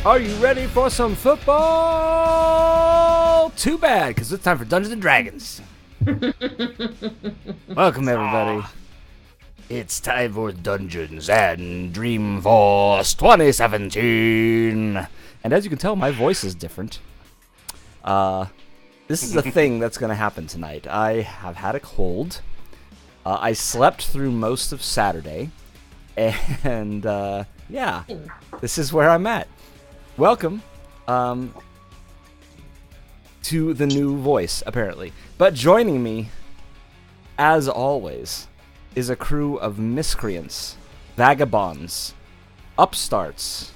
Are you ready for some football? Too bad, because it's time for Dungeons & Dragons. Welcome, everybody. It's time for Dungeons and Dreamforce 2017. And as you can tell, my voice is different. This is a thing that's going to happen tonight. I have had a cold. I slept through most of Saturday. And, yeah, this is where I'm at. Welcome to the new voice, apparently. But joining me, as always, is a crew of miscreants, vagabonds, upstarts,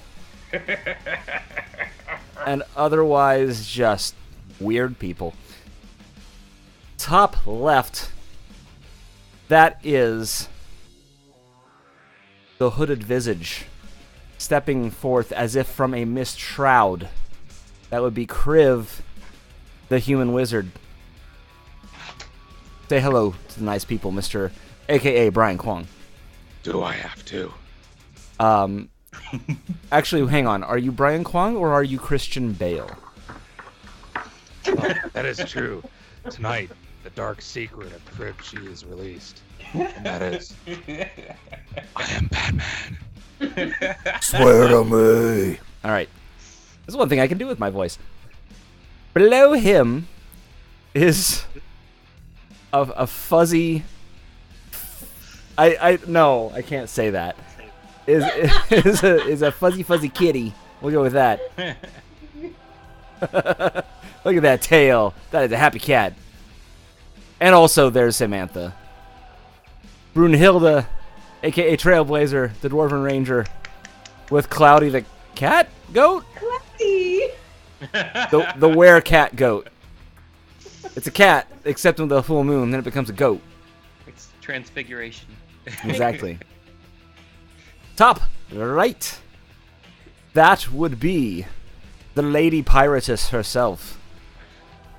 and otherwise just weird people. Top left, that is the hooded visage, stepping forth as if from a mist shroud. That would be Kriv, the human wizard. Say hello to the nice people, Mr. AKA Brian Kwong. Do I have to? Actually, hang on. Are you Brian Kwong or are you Christian Bale? Oh, that is true. Tonight, the dark secret of Crib is released. And that is, I am Batman. Swear to me. Alright. This is one thing I can do with my voice. Below him is a fuzzy... No, I can't say that. Is a fuzzy kitty. We'll go with that. Look at that tail. That is a happy cat. And also there's Samantha. Brunhilde, aka Trailblazer, the Dwarven Ranger, with Cloudy the cat goat? Cloudy! The were-cat goat. It's a cat, except with the full moon, then it becomes a goat. It's transfiguration. Exactly. Top right. That would be the Lady Piratess herself.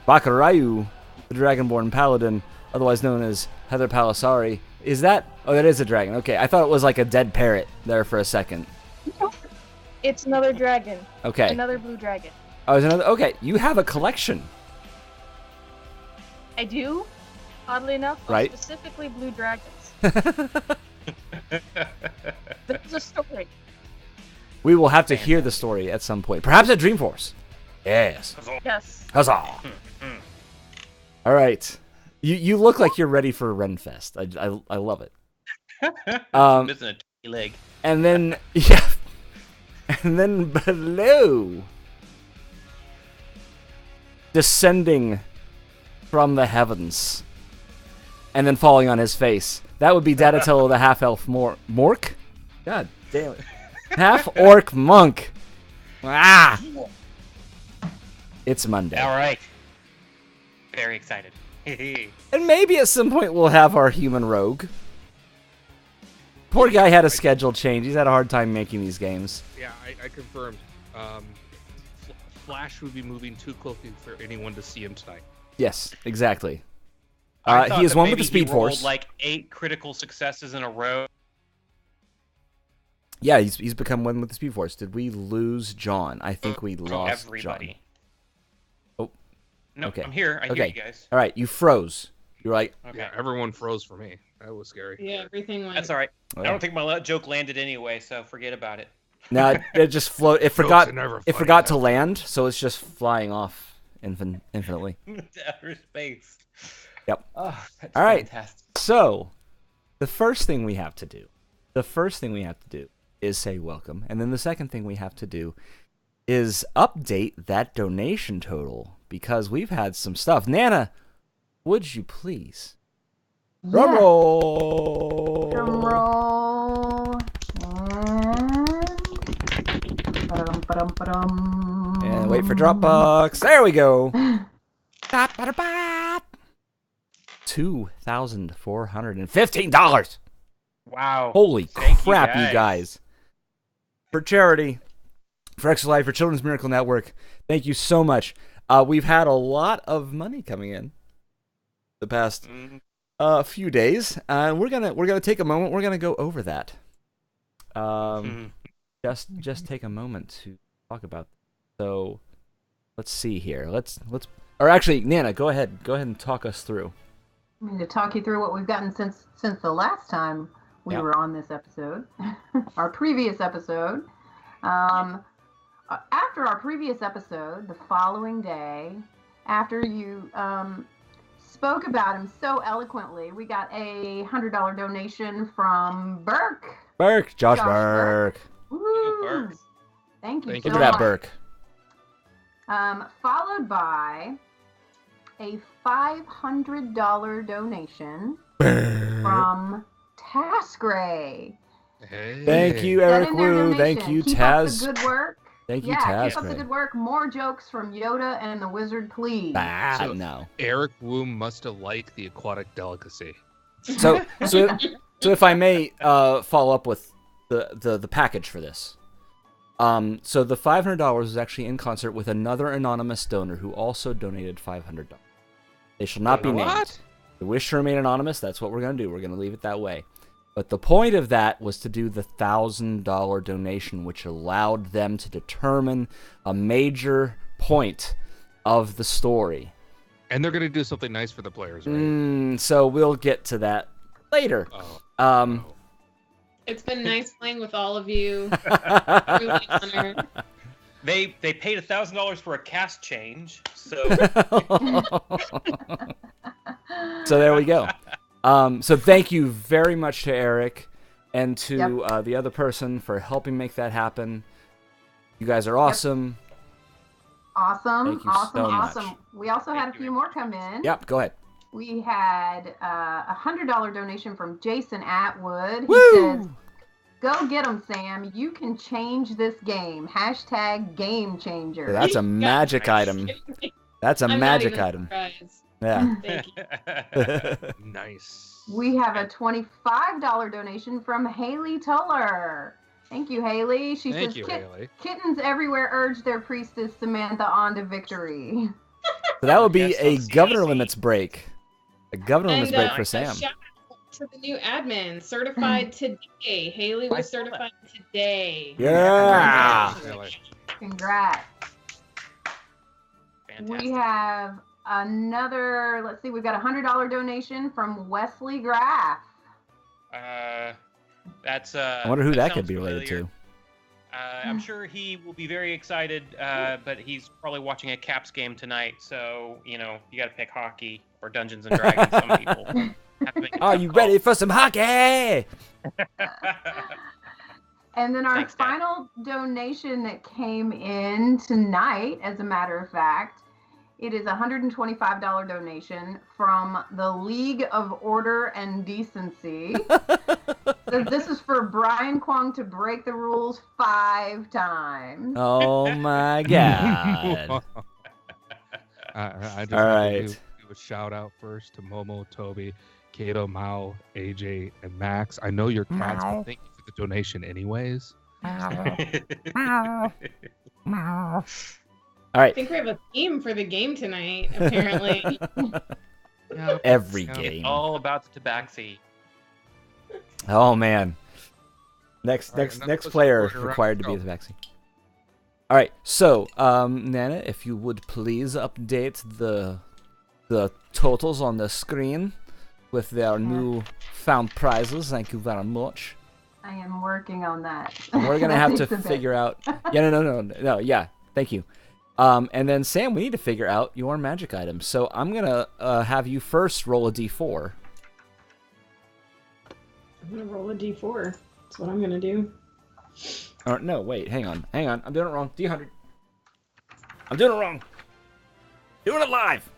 Bakarayu, the Dragonborn Paladin, otherwise known as Heather Palisari. Is that... Oh, that is a dragon. Okay, I thought it was like a dead parrot there for a second. It's another dragon. Okay. Another blue dragon. Oh, is another... Okay, you have a collection. I do, oddly enough, right? Specifically blue dragons. There's a story. We will have to hear the story at some point. Perhaps at Dreamforce. Yes. Yes. Huzzah. All right. You look like you're ready for Renfest. I love it. Missing a turkey leg. And then, yeah. And then below, descending from the heavens, and then falling on his face, that would be Dadatello the half-elf Mork? God damn it. Half-orc monk. Ah! It's Monday. All right. Very excited. And maybe at some point we'll have our human rogue. Poor guy had a schedule change. He's had a hard time making these games. Yeah, I confirmed. Flash would be moving too quickly for anyone to see him tonight. Yes, exactly. I he is thought one that with the maybe Speed he rolled Force. like 8 critical successes in a row. Yeah, he's become one with the Speed Force. Did we lose John? I think we lost everybody. John. Oh, No, okay. I'm here. I hear you guys. All right, you froze. You're like, Okay. Yeah, everyone froze for me. That was scary. Yeah, everything went. That's all right. oh, I don't think my joke landed anyway, so forget about it. no, it just float. It Jokes forgot. are never It funny, forgot to man. land, so it's just flying off infinitely. Outer space. Yep. Oh, that's All right. fantastic. So, the first thing we have to do is say welcome, and then the second thing we have to do is update that donation total because we've had some stuff. Nana, would you please? Drum roll. Drum roll. And wait for Dropbox. There we go. $2,415. Wow. Holy Thank crap, you you guys. For charity, for Extra Life, for Children's Miracle Network, thank you so much. We've had a lot of money coming in the past few days, and we're gonna take a moment. We're gonna go over that. Just take a moment to talk about. So, let's see here. Or actually, Nana, go ahead and talk us through. I mean, to talk you through what we've gotten since the last time we Yep. were on this episode, our previous episode. After our previous episode, the following day, after you spoke about him so eloquently, we got a $100 donation from Burke. Josh Josh Burke. Woo! Burke. Thank you Thank so Give me that, much. Burke. Followed by a $500 donation from Tasgray. Hey. Thank you, Send Eric in their Wu. donation. Thank you, Keep up the Taz. good work. Thank you, Yeah, Taz. keep up the good work. More jokes from Yoda and the Wizard, please. Bad no. Eric Wu must have liked the aquatic delicacy. So if I may follow up with the package for this. So the $500 is actually in concert with another anonymous donor who also donated $500. They shall not be named. What? The wish to remain anonymous, that's what we're going to do. We're going to leave it that way. But the point of that was to do the $1,000 donation, which allowed them to determine a major point of the story. And they're going to do something nice for the players, right? So we'll get to that later. Oh. It's been nice playing with all of you. Really honored. They paid $1,000 for a cast change, so So there we go. So thank you very much to Eric and to the other person for helping make that happen. You guys are awesome. Awesome. Thank you awesome. so awesome. much. We also had a Thank you few more come in. Yep, go ahead. We had a $100 donation from Jason Atwood. He Woo! says, "Go get 'em, Sam. You can change this game. # game changer." That's a magic item. That's a I'm magic not item. even surprised. Yeah. Thank you. Nice. We have a $25 donation from Haley Tuller. Thank you, Haley. She Thank says, you, Haley. Kittens everywhere urge their priestess Samantha on to victory. So that would be That's so a governor sassy. limits break. A governor limits break for A Sam. shout out to the new admin, certified today. Haley was certified today. Yeah. Haley. Congrats. fantastic. We have another, let's see, we've got a $100 donation from Wesley Graff. That's I wonder who that could sounds be related familiar. to. I'm sure he will be very excited, but he's probably watching a Caps game tonight, so you got to pick hockey or Dungeons and Dragons. Some people. Have to make a Are tough you call. ready for some hockey? And then our Thanks, Dad. final donation that came in tonight, as a matter of fact, it is a $125 donation from the League of Order and Decency. So this is for Brian Kwong to break the rules 5 times. Oh my god. I just All want right. to do a shout out first to Momo, Toby, Kato, Mao, AJ, and Max. I know your cats, but thank you for the donation anyways. All right. I think we have a theme for the game tonight, apparently. Every Yeah. game. All about the tabaxi. Oh man. Next All right, enough next pushing player forward around. required to be Go. the vaccine. All right. So, Nana, if you would please update the totals on the screen with their new found prizes. Thank you very much. I am working on that. We're gonna have to Takes a bit. figure out. Yeah, no. Yeah, thank you. And then Sam, we need to figure out your magic items. So I'm gonna have you first roll a d4. I'm gonna roll a d4. That's what I'm gonna do. Or no, wait, hang on. I'm doing it wrong. D100. I'm doing it wrong. Doing it live.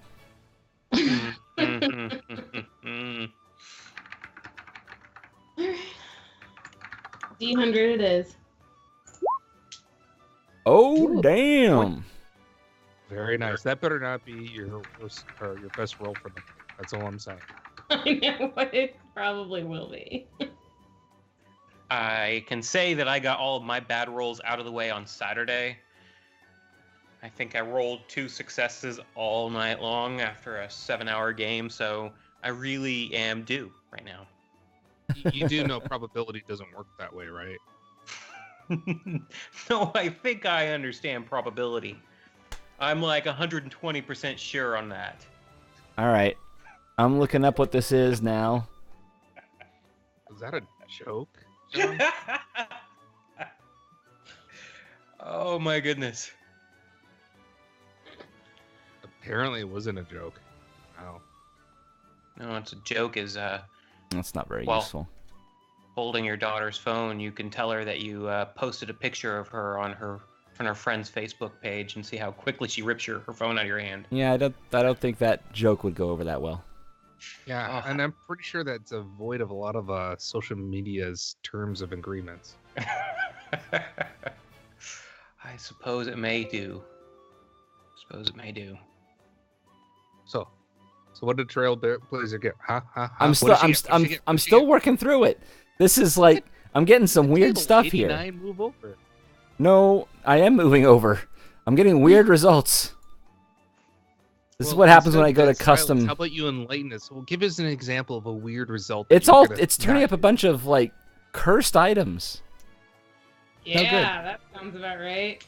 D100 it is. Oh Ooh. damn. Very nice. That better not be your worst or your best roll for them. That's all I'm saying. I know what it probably will be. I can say that I got all of my bad rolls out of the way on Saturday. I think I rolled 2 successes all night long after a 7-hour game, so I really am due right now. You do know probability doesn't work that way, right? No, I think I understand probability. I'm like 120% sure on that. All right. I'm looking up what this is now. Is that a joke, John? Oh my goodness. Apparently it wasn't a joke. Wow. No, it's a joke is That's not very Well- useful. holding your daughter's phone. You can tell her that you posted a picture of her on her friend's Facebook page and see how quickly she rips her phone out of your hand. Yeah, I don't think that joke would go over that well. Yeah, Oh. and I'm pretty sure that's a void of a lot of social media's terms of agreements. I suppose it may do. So what did Trailblazer get? Huh? I'm still working through it. This is like I'm getting some weird stuff here. 89 move over. No, I am moving over. I'm getting weird results. This is Well, what happens when instead I go to of that silence, custom. How about you enlighten us? Well, give us an example of a weird result. It's turning up a bunch of like cursed items. Yeah, good. that sounds about right.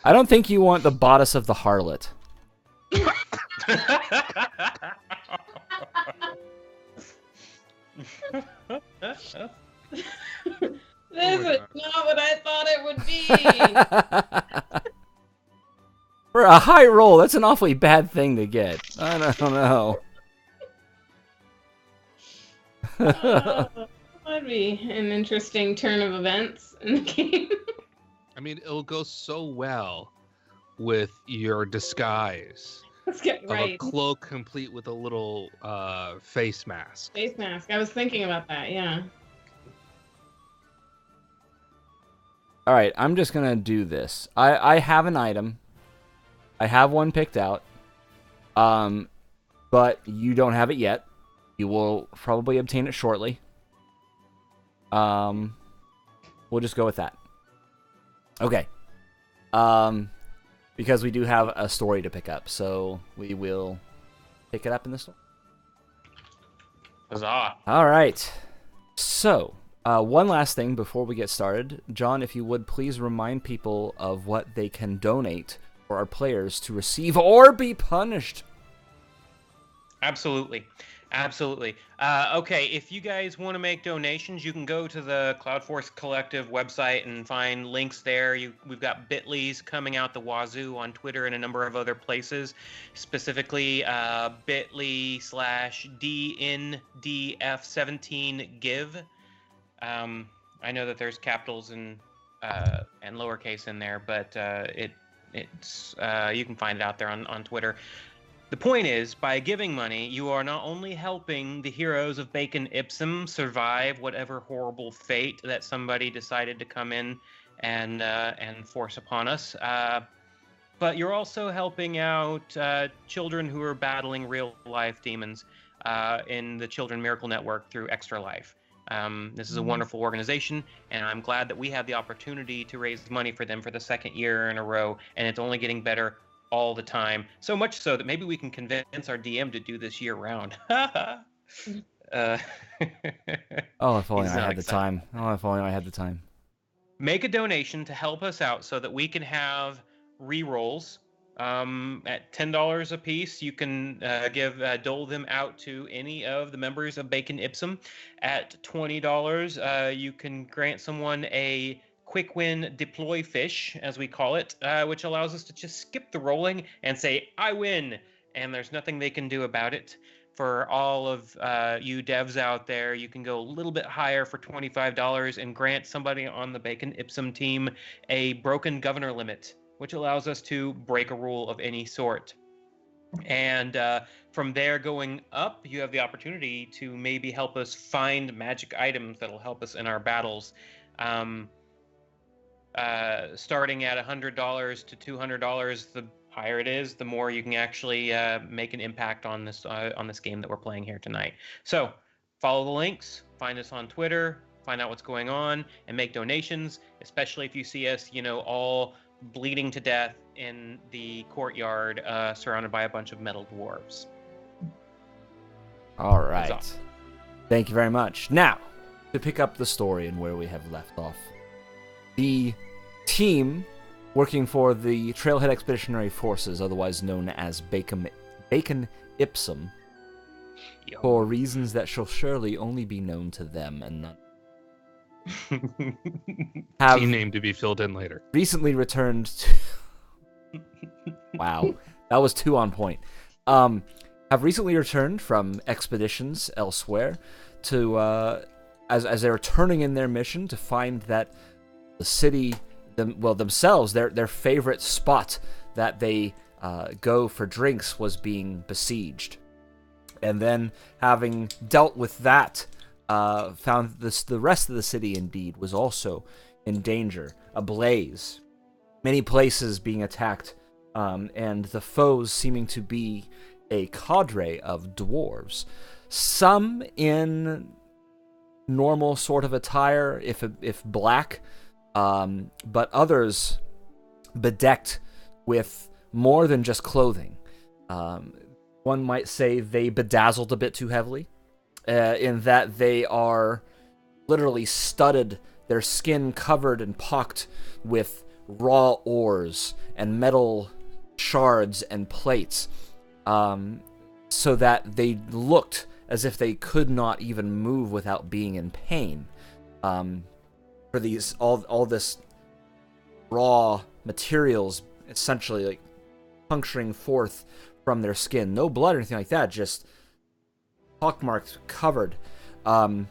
I don't think you want the bodice of the harlot. This is God. not what I thought it would be. For a high roll, that's an awfully bad thing to get. I don't know. That'd be an interesting turn of events in the game. I mean, it'll go so well with your disguise Let's get of right. a cloak complete with a little face mask. Face mask. I was thinking about that, yeah. All right, I'm just gonna do this. I have an item. I have one picked out. But you don't have it yet. You will probably obtain it shortly. We'll just go with that. Okay. Because we do have a story to pick up, so we will pick it up in the story. Huzzah. All right. So, one last thing before we get started. John, if you would please remind people of what they can donate for our players to receive or be punished. Absolutely. Okay, if you guys want to make donations, you can go to the Cloudforce Collective website and find links there. We've got bit.lys coming out the wazoo on Twitter and a number of other places, specifically bit.ly/DNDF17give. I know that there's capitals and lowercase in there, but it's you can find it out there on Twitter. The point is, by giving money, you are not only helping the heroes of Bacon Ipsum survive whatever horrible fate that somebody decided to come in and force upon us, but you're also helping out children who are battling real-life demons in the Children Miracle Network through Extra Life. This is a wonderful organization, and I'm glad that we have the opportunity to raise money for them for the second year in a row, and it's only getting better all the time. So much so that maybe we can convince our DM to do this year round. Oh, if only He's I not had the excited. time. Oh, if only I had the time. Make a donation to help us out so that we can have re-rolls. At $10 a piece, you can dole them out to any of the members of Bacon Ipsum. At $20, you can grant someone a quick win deploy fish, as we call it, which allows us to just skip the rolling and say, I win, and there's nothing they can do about it. For all of you devs out there, you can go a little bit higher for $25 and grant somebody on the Bacon Ipsum team a broken governor limit, which allows us to break a rule of any sort. And from there going up, you have the opportunity to maybe help us find magic items that'll help us in our battles. Starting at $100 to $200, the higher it is, the more you can actually make an impact on this game that we're playing here tonight. So follow the links, find us on Twitter, find out what's going on, and make donations, especially if you see us, all bleeding to death in the courtyard surrounded by a bunch of metal dwarves. All right. Huzzah. Thank you very much. Now, to pick up the story and where we have left off. The team working for the Trailhead Expeditionary Forces, otherwise known as Bacon Ipsum, for reasons that shall surely only be known to them and none. Have Team name to be filled in later. recently returned to... Wow, that was 2 on point. Have recently returned from expeditions elsewhere to, as they were turning in their mission to find that the city, themselves, their favorite spot that they go for drinks was being besieged. And then, having dealt with that, found the rest of the city, indeed, was also in danger, ablaze. Many places being attacked, and the foes seeming to be a cadre of dwarves. Some in normal sort of attire, if black, but others bedecked with more than just clothing. One might say they bedazzled a bit too heavily, in that they are literally studded, their skin covered and pocked with raw ores and metal shards and plates, so that they looked as if they could not even move without being in pain. For these all this raw materials essentially like puncturing forth from their skin. No blood or anything like that, just pockmarks covered. And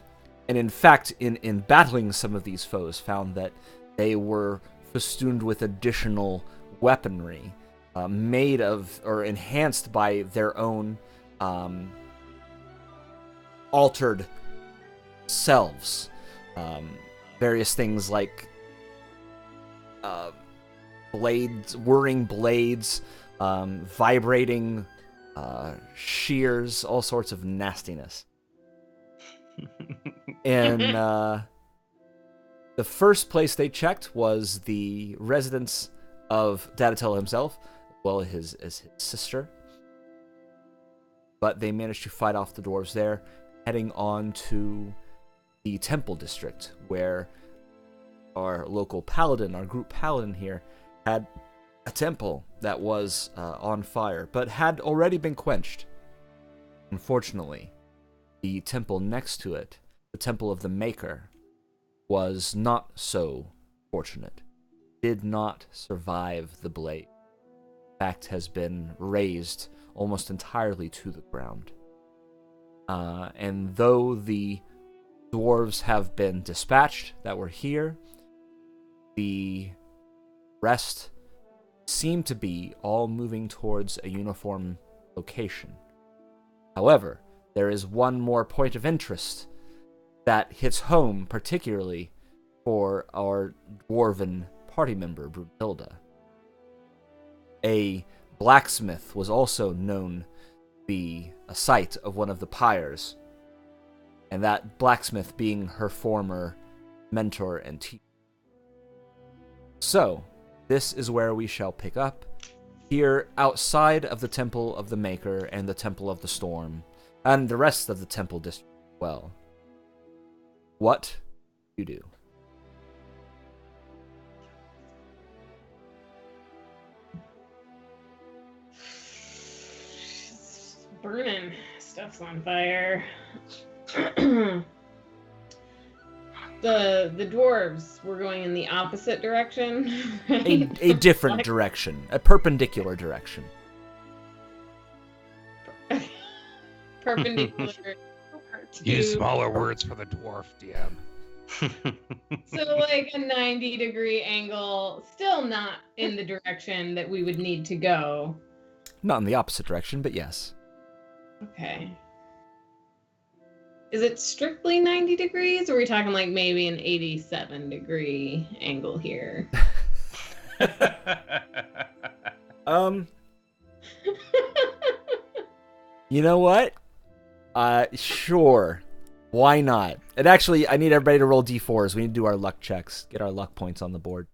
in fact, in battling some of these foes, found that they were festooned with additional weaponry, made of or enhanced by their own altered selves. Various things like blades, whirring blades, vibrating shears, all sorts of nastiness. And the first place they checked was the residence of Dadatello himself, as well as his sister. But they managed to fight off the dwarves there, heading on to the temple district, where our local paladin, our group paladin here, had a temple that was on fire, but had already been quenched. Unfortunately, the temple next to it, the Temple of the Maker, was not so fortunate. Did not survive the blade. In fact, has been razed almost entirely to the ground. And though the dwarves have been dispatched that were here, the rest seem to be all moving towards a uniform location. However, there is one more point of interest that hits home, particularly for our dwarven party member, Brunhilde. A blacksmith was also known to be a site of one of the pyres, and that blacksmith being her former mentor and teacher. So, this is where we shall pick up, here outside of the Temple of the Maker and the Temple of the Storm, and the rest of the Temple District as well. What you do? It's burning. Stuff's on fire. The dwarves were going in the opposite direction, right? A different direction, a perpendicular direction. Perpendicular. Use smaller words for the dwarf, DM. So like a 90-degree angle, still not in the direction that we would need to go. Not in the opposite direction, but yes. Okay. Is it strictly 90 degrees, or are we talking like maybe an 87-degree angle here? You know what? Sure. Why not? And actually, I need everybody to roll d4s. We need to do our luck checks. Get our luck points on the board.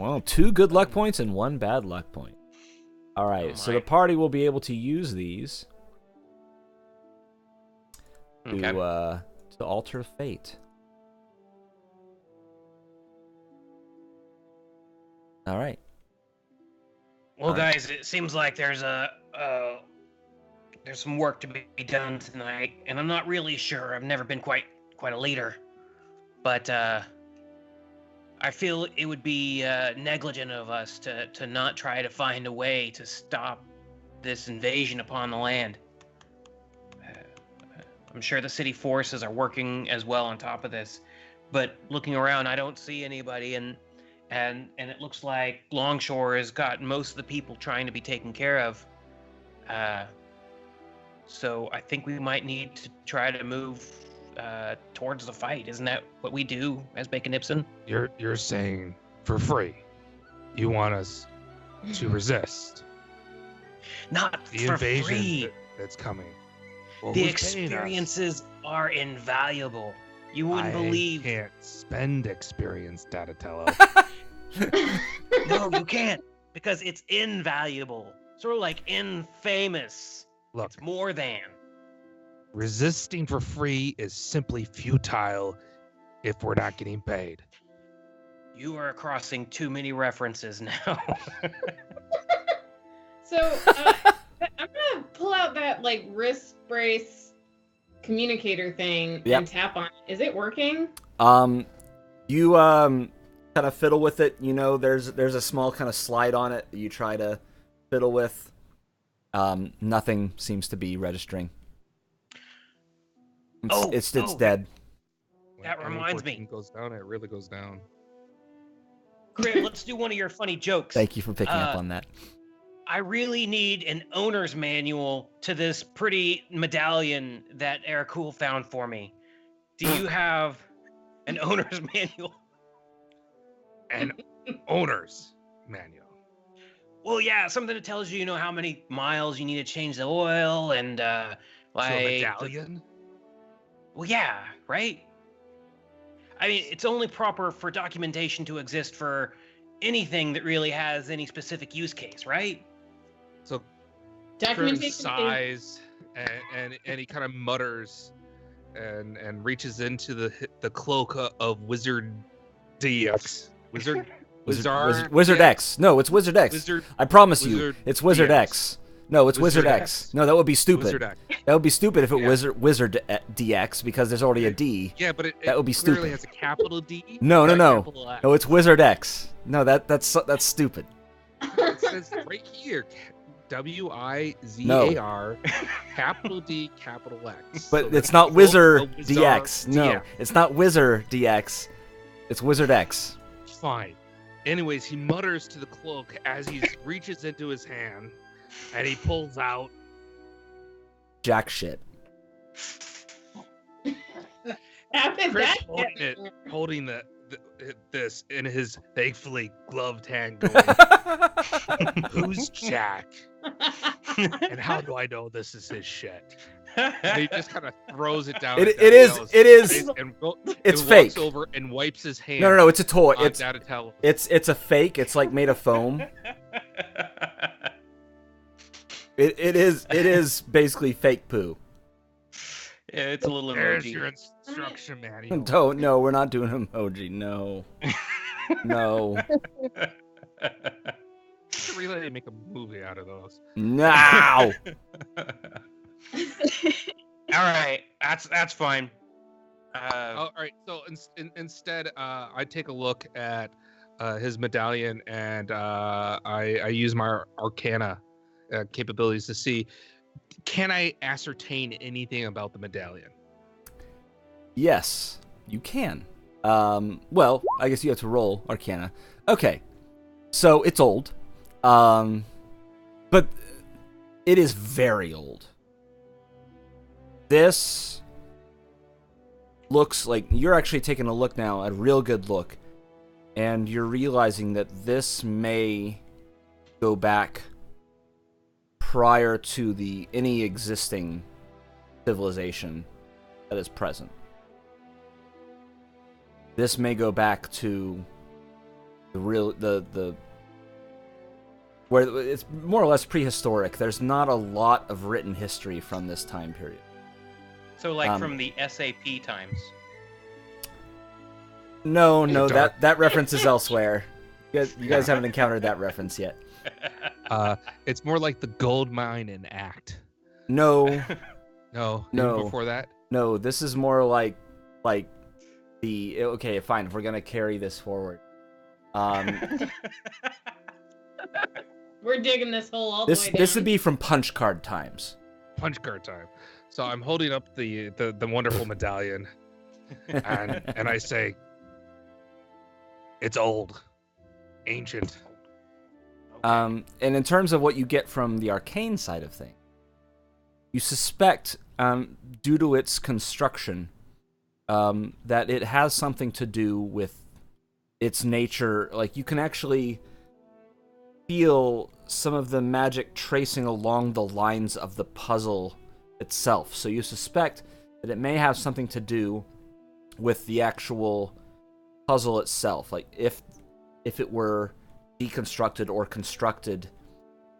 Well, 2 good luck points and 1 bad luck point. All right, Oh so my. the party will be able to use these Okay. to alter fate. All right. Well, Alright. guys, it seems like there's some work to be done tonight, and I'm not really sure. I've never been quite a leader, but I feel it would be negligent of us to not try to find a way to stop this invasion upon the land. I'm sure the city forces are working as well on top of this, but looking around, I don't see anybody, and it looks like Longshore has got most of the people trying to be taken care of. So I think we might need to try to move towards the fight. Isn't that what we do as Bacon Nipson? You're saying for free. You want us to resist Not the for invasion free. that's coming. Well, The who's paying us? experiences are invaluable. You wouldn't I believe. can't spend experience, Donatello. No, you can't, because it's invaluable. Sort of like infamous. Look, It's more than. resisting for free is simply futile if we're not getting paid. You are crossing too many references now. So I'm gonna pull out that like wrist brace communicator thing Yep. and tap on it. Is it working? You kind of fiddle with it. You know, there's a small kind of slide on it that you try to fiddle with. Nothing seems to be registering. It's dead. When That reminds me. M14 goes down, it really goes down. Grit, let's do one of your funny jokes. Thank you for picking up on that. I really need an owner's manual to this pretty medallion that Aircool found for me. Do you have an owner's manual? And owner's manual. Well, yeah, something that tells you, you know, how many miles you need to change the oil and To like a medallion? Well, yeah, right? I mean, it's only proper for documentation to exist for anything that really has any specific use case, right? So Documentation. sighs and he kind of mutters and reaches into the cloak of Wizard DX. Wizard Wizard X. No, it's Wizard X. Wizard I promise you, Wizard it's Wizard DX. X. No, it's Wizard Wizard X. X. No, that would be stupid. Wizard X. That would be stupid if it Yeah. Wizard DX because there's already a D. Yeah, but That would be clearly stupid. has a capital D. No, not a no. capital X. No, it's Wizard X. No, that's stupid. It says right here, WIZAR, capital D, capital X. But So it's the not cloak Wizard of DX. No, DX. it's not Wizard DX. It's Wizard X. Fine. Anyways, he mutters to the cloak as he reaches into his hand, and he pulls out. Jack shit. How did Chris that holding get it, holding this in his thankfully gloved hand, going, "Who's Jack? And how do I know this is his shit?" And he just kind of throws it down. It at is. Donatello's It is. face and It's walks fake. over and wipes his hand. No, it's a toy. on It's Donatello. it's a fake. It's like made of foam. It is basically fake poo. Yeah, it's a little There's emoji. your instruction manual. Don't. No, we're not doing emoji. No. No. Should really make a movie out of those. Now. All right, that's fine. All right. So instead, I take a look at his medallion, and I use my Arcana capabilities to see, can I ascertain anything about the medallion? Yes, you can. Well, I guess you have to roll Arcana. Okay. So it's old. But it is very old. This looks like you're actually taking a look now, a real good look, and you're realizing that this may go back prior to any existing civilization that is present. This may go back to the where it's more or less prehistoric. There's not a lot of written history from this time period. So, like from the SAP times. No, that reference is elsewhere. You guys haven't encountered that reference yet. It's more like the gold mine in Act. No, No. No. Before that. no. This is more like the okay. Fine, if we're gonna carry this forward. We're digging this hole all the way down. This would be from punch card times. Punch card time. So I'm holding up the wonderful medallion, and I say, it's old, ancient. And in terms of what you get from the arcane side of things, you suspect, due to its construction, that it has something to do with its nature. Like, you can actually feel some of the magic tracing along the lines of the puzzle itself. So you suspect that it may have something to do with the actual puzzle itself. Like, if it were deconstructed or constructed,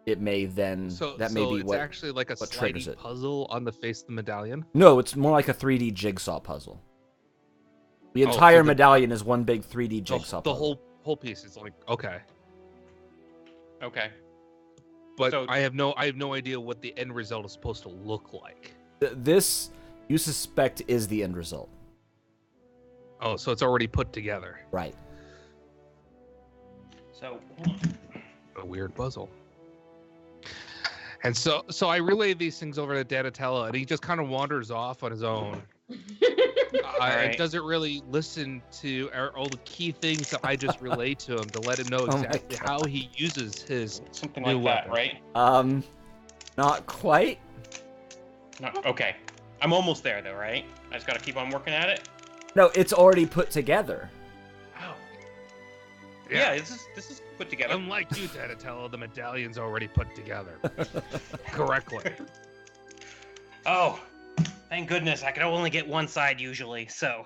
it may then may be it's what actually like a what triggers slidey it. puzzle on the face of the medallion. No, it's more like a 3D jigsaw puzzle. The entire medallion is one big 3D jigsaw The puzzle. whole piece is like okay, Okay. but So- I have no idea what the end result is supposed to look like. This, you suspect, is the end result. Oh, so it's already put together. Right. So, A weird puzzle. And so I relay these things over to Donatello, and he just kind of wanders off on his own. Alright. It doesn't really listen to all the key things that I just relayed to him to let him know Oh my exactly God. how he uses his something new like that, weapon. right? Not quite. No, okay. I'm almost there, though, right? I just gotta keep on working at it. No, it's already put together. Oh. Yeah, this is put together. Unlike you, Donatello, the medallion's already put together correctly. Oh, thank goodness. I can only get one side usually, so.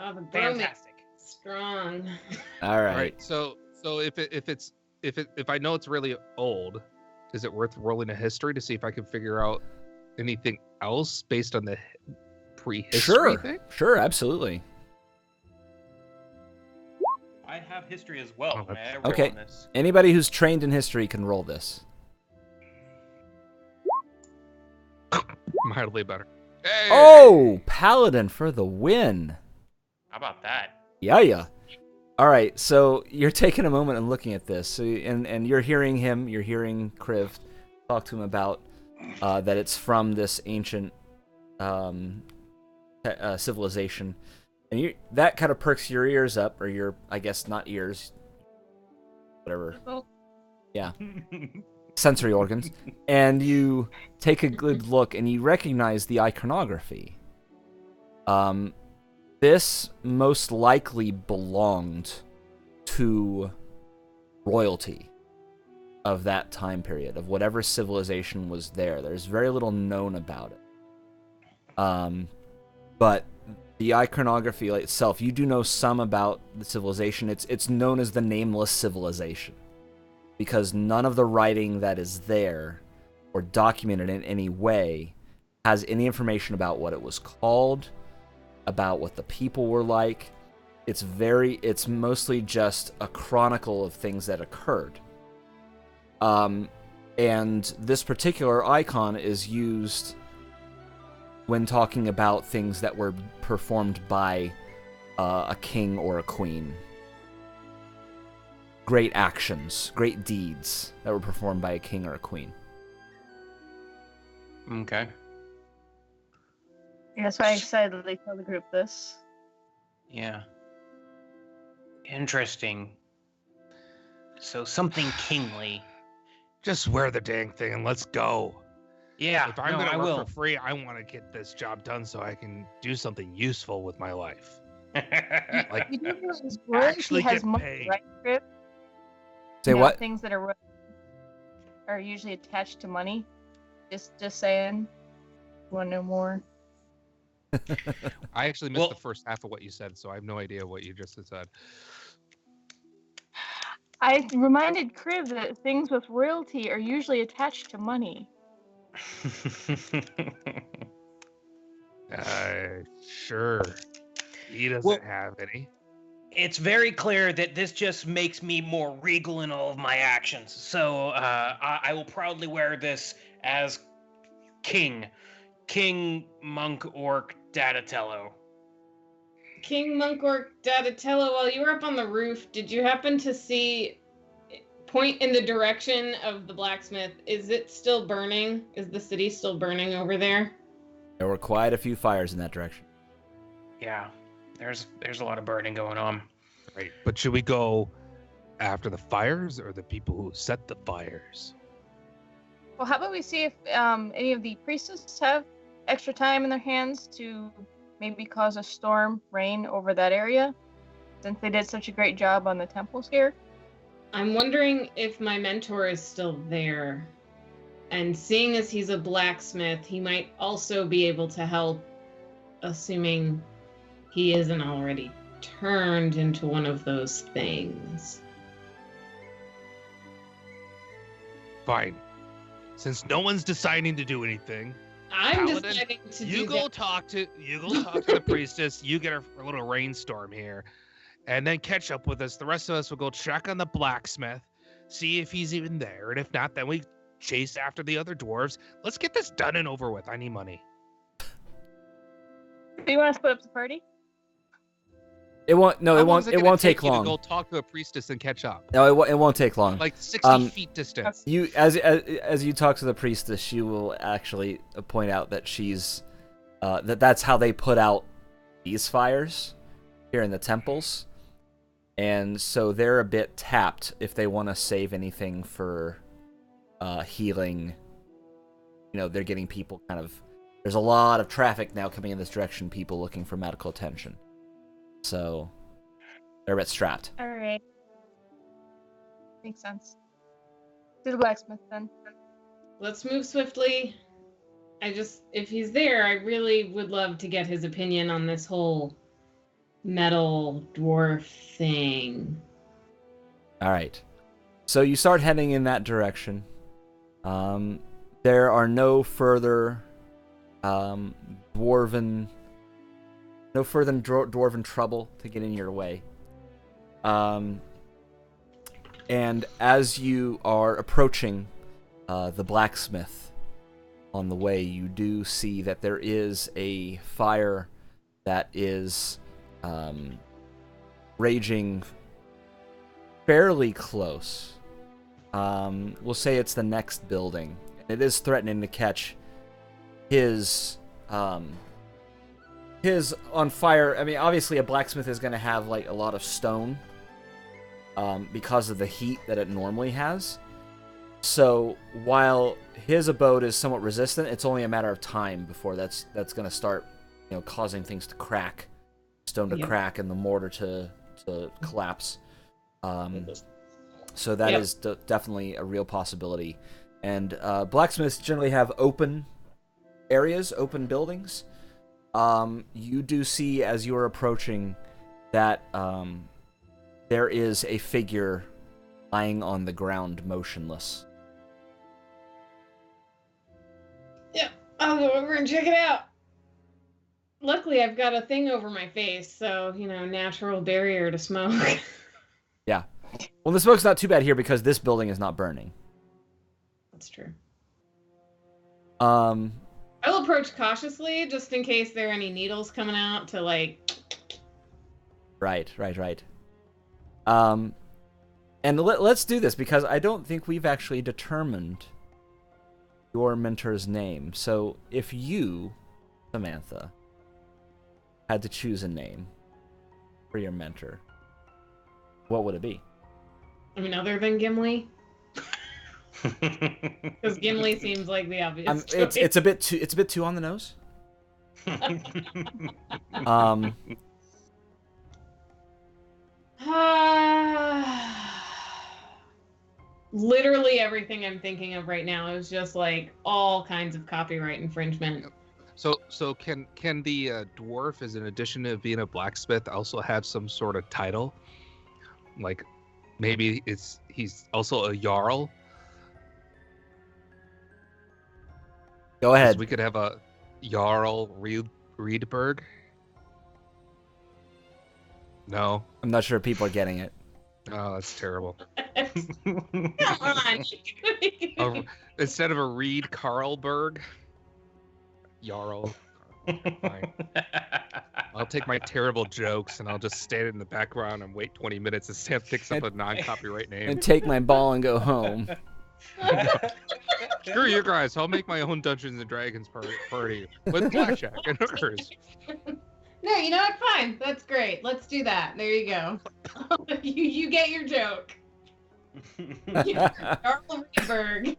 Oh, the broom is Fantastic. strong. All All right. right, so if I know it's really old, is it worth rolling a history to see if I can figure out anything else based on the prehistory thing? Sure, absolutely. I have history as well. Oh, May I roll okay. on this? Anybody who's trained in history can roll this. Mildly better. Hey! Oh, Paladin for the win. How about that? Yeah. All right, so you're taking a moment and looking at this, so, and you're hearing Kriv talk to him about that it's from this ancient civilization, and that kind of perks your ears up, or your, I guess not ears, whatever. Yeah. Sensory organs, and you take a good look and you recognize the iconography. This most likely belonged to royalty of that time period, of whatever civilization was there. There's very little known about it. But the iconography itself, you do know some about the civilization. It's known as the Nameless Civilization, because none of the writing that is there or documented in any way has any information about what it was called, about what the people were like. It's mostly just a chronicle of things that occurred. And this particular icon is used when talking about things that were performed by a king or a queen. Great actions, great deeds that were performed by a king or a queen. Okay. Yeah, so I excitedly tell the group this. Yeah. Interesting. So something kingly. Just wear the dang thing and let's go. Yeah. If I'm no, I gonna will. work for free, I want to get this job done so I can do something useful with my life. Like, You do realize actually royalty has get money, paid. right, Grip? Say You know, what? Things that are usually attached to money. Just saying. Want to know more? I actually missed Well- the first half of what you said, so I have no idea what you just said. I reminded Crib that things with royalty are usually attached to money. Sure. He doesn't Well- have any. It's very clear that this just makes me more regal in all of my actions. So I will proudly wear this as King Monk Orc Dadatello. King Monk Orc Dadatello, while you were up on the roof, did you happen to see point in the direction of the blacksmith? Is it still burning? Is the city still burning over there? There were quite a few fires in that direction. Yeah, there's a lot of burning going on. Right. But should we go after the fires or the people who set the fires? Well, how about we see if any of the priestesses have extra time in their hands to maybe cause a storm rain over that area, since they did such a great job on the temples here? I'm wondering if my mentor is still there. And seeing as he's a blacksmith, he might also be able to help, assuming he isn't already turned into one of those things. Fine. Since no one's deciding to do anything, I'm Paladin, deciding to you do go that. talk to the priestess. You get a little rainstorm here, and then catch up with us. The rest of us will go check on the blacksmith, see if he's even there, and if not, then we chase after the other dwarves. Let's get this done and over with. I need money. Do you want to split up the party? It won't. No, How it long is won't. It gonna won't take you to long. go talk to a priestess and catch up. No, it won't take long. Like 60 feet distance. You as you talk to the priestess, she will actually point out that she's that's how they put out these fires here in the temples, and so they're a bit tapped if they want to save anything for healing. You know, they're getting people kind of. There's a lot of traffic now coming in this direction. People looking for medical attention, so they're a bit strapped. All right. Makes sense. To the blacksmith then. Let's move swiftly. If he's there, I really would love to get his opinion on this whole metal dwarf thing. All right. So you start heading in that direction. There are no further dwarven trouble to get in your way. And as you are approaching the blacksmith on the way, you do see that there is a fire that is raging fairly close. We'll say it's the next building. It is threatening to catch his on fire. I mean, obviously a blacksmith is going to have like a lot of stone because of the heat that it normally has. So while his abode is somewhat resistant, it's only a matter of time before that's going to start, causing things to crack, stone to crack, and the mortar to collapse. So that is definitely a real possibility. And blacksmiths generally have open areas, open buildings. You do see as you're approaching that there is a figure lying on the ground motionless. Yeah, I'll go over and check it out. Luckily, I've got a thing over my face, so, natural barrier to smoke. Yeah. Well, the smoke's not too bad here because this building is not burning. That's true. Um, I'll approach cautiously, just in case there are any needles coming out to, Right. And let's do this, because I don't think we've actually determined your mentor's name. So if you, Samantha, had to choose a name for your mentor, what would it be? I mean, other than Gimli? Because Gimli seems like the obvious choice. It's a bit too on the nose. Literally everything I'm thinking of right now is just all kinds of copyright infringement. So can the dwarf, as an addition to being a blacksmith, also have some sort of title, like Maybe he's also a Jarl. Go 'Cause ahead. we could have a Jarl Riedberg. No. I'm not sure if people are getting it. Oh, that's terrible. Come on. Instead of a Reed Carlberg, Jarl. Fine. I'll take my terrible jokes and I'll just stand in the background and wait 20 minutes as Sam picks up a non-copyright name. And take my ball and go home. Screw you guys! I'll make my own Dungeons and Dragons party with blackjack and hookers. No, you know what? Fine. That's great. Let's do that. There you go. you get your joke. Jarl Riedberg.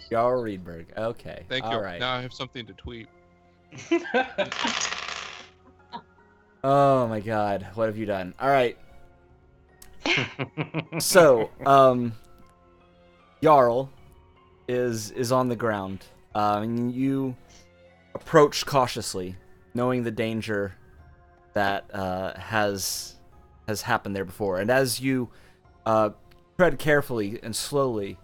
Jarl Riedberg. Okay. Thank you. All right. Now I have something to tweet. Oh my god. What have you done? All right. So, Jarl is on the ground. And you approach cautiously, knowing the danger that has happened there before. And as you tread carefully and slowly,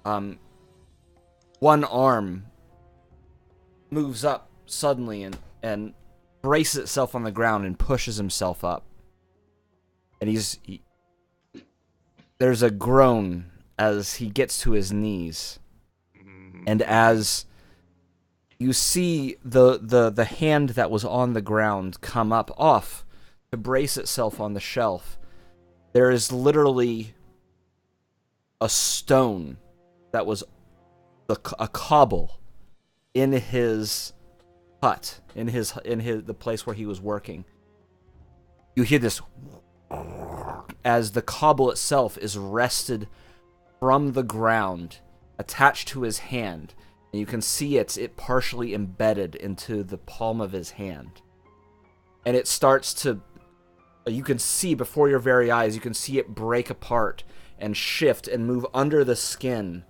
one arm moves up suddenly and braces itself on the ground and pushes himself up. And there's a groan as he gets to his knees. And as you see the hand that was on the ground come up off to brace itself on the shelf, there is literally a stone that was a cobble in his hut, in the place where he was working. You hear this as the cobble itself is wrested from the ground, attached to his hand, and you can see it partially embedded into the palm of his hand. And it starts to, you can see before your very eyes, you can see it break apart and shift and move under the skin,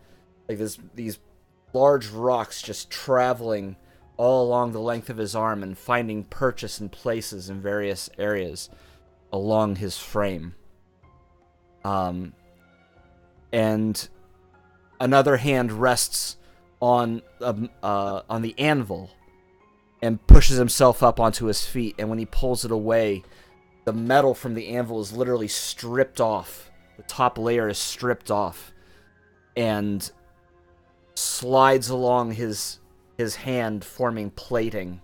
like these large rocks just traveling all along the length of his arm and finding purchase in places in various areas along his frame. And another hand rests on the anvil and pushes himself up onto his feet, and when he pulls it away, the metal from the anvil is literally stripped off. The top layer is stripped off and slides along his hand, forming plating,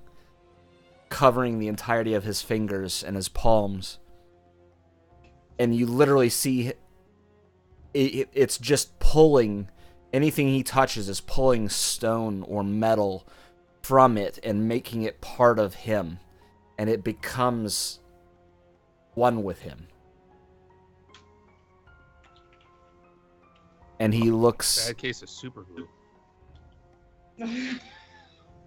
covering the entirety of his fingers and his palms. And you literally see it's just pulling, anything he touches is pulling stone or metal from it and making it part of him, and it becomes one with him. And he looks... Bad case of super glue.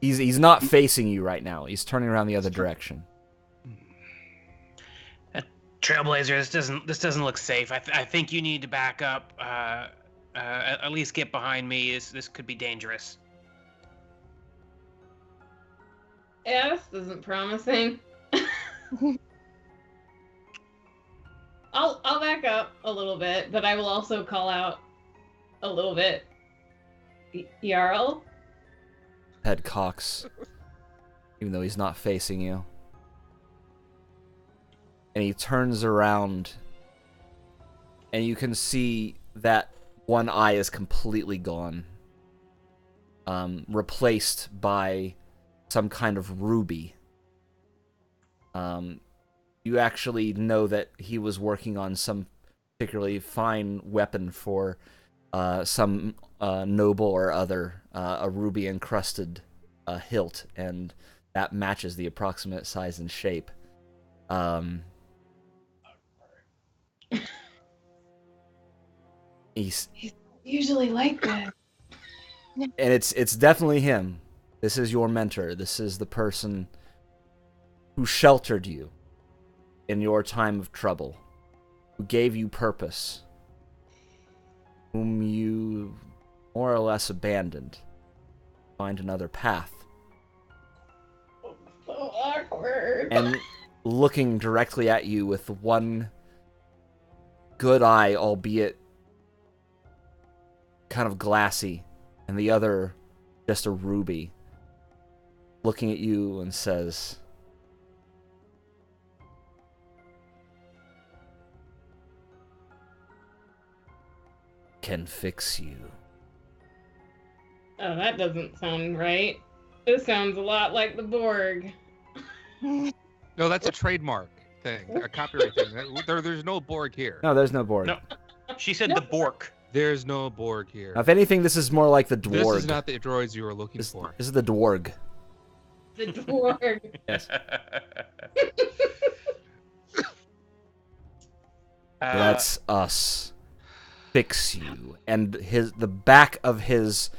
He's not facing you right now. He's turning around the other direction. Trailblazer, this doesn't look safe. I think you need to back up. At least get behind me. This could be dangerous. Yeah, this isn't promising. I'll back up a little bit, but I will also call out a little bit. Jarl? Head cocks, even though he's not facing you. And he turns around, and you can see that one eye is completely gone, replaced by some kind of ruby. You actually know that he was working on some particularly fine weapon for some noble or other, a ruby-encrusted hilt, and that matches the approximate size and shape. He's usually like that. And it's definitely him. This is your mentor. This is the person who sheltered you in your time of trouble, who gave you purpose, whom you more or less abandoned. Find another path. So awkward. And looking directly at you with one good eye, albeit kind of glassy, and the other just a ruby, looking at you and says, "Can fix you." Oh, that doesn't sound right. This sounds a lot like the Borg. No, that's a trademark thing, a copyright thing. There's no Borg here. No, there's no Borg. No, she said the Bork. There's no Borg here. Now, if anything, this is more like the This Dwarg. is not the droids you were looking for. This is the Dwarg. The Borg. Yes. That's us. Fix you. And the back of his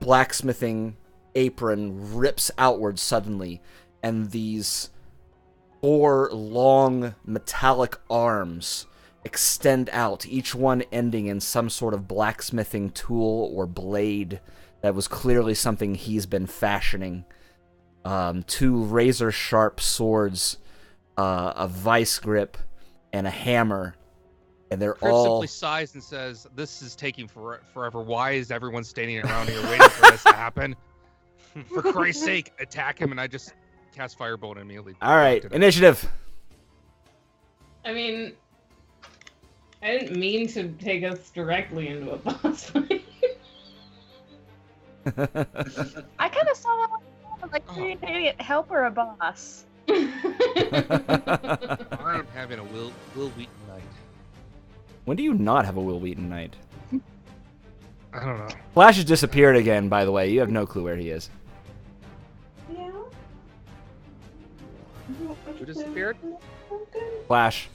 blacksmithing apron rips outward suddenly, and these 4 long metallic arms extend out, each one ending in some sort of blacksmithing tool or blade that was clearly something he's been fashioning. 2 razor-sharp swords, a vice grip, and a hammer. And they're Chris all... simply sighs and says, "This is taking forever. Why is everyone standing around here waiting for this to happen? For Christ's sake, attack him!" And I just cast Firebolt immediately. All right, initiative. I mean, I didn't mean to take us directly into a boss fight. I kind of saw that like an idiot helper a boss. I'm having a Will Wheaton night. When do you not have a Will Wheaton night? I don't know. Flash has disappeared again, by the way. You have no clue where he is. Who disappeared? Flash.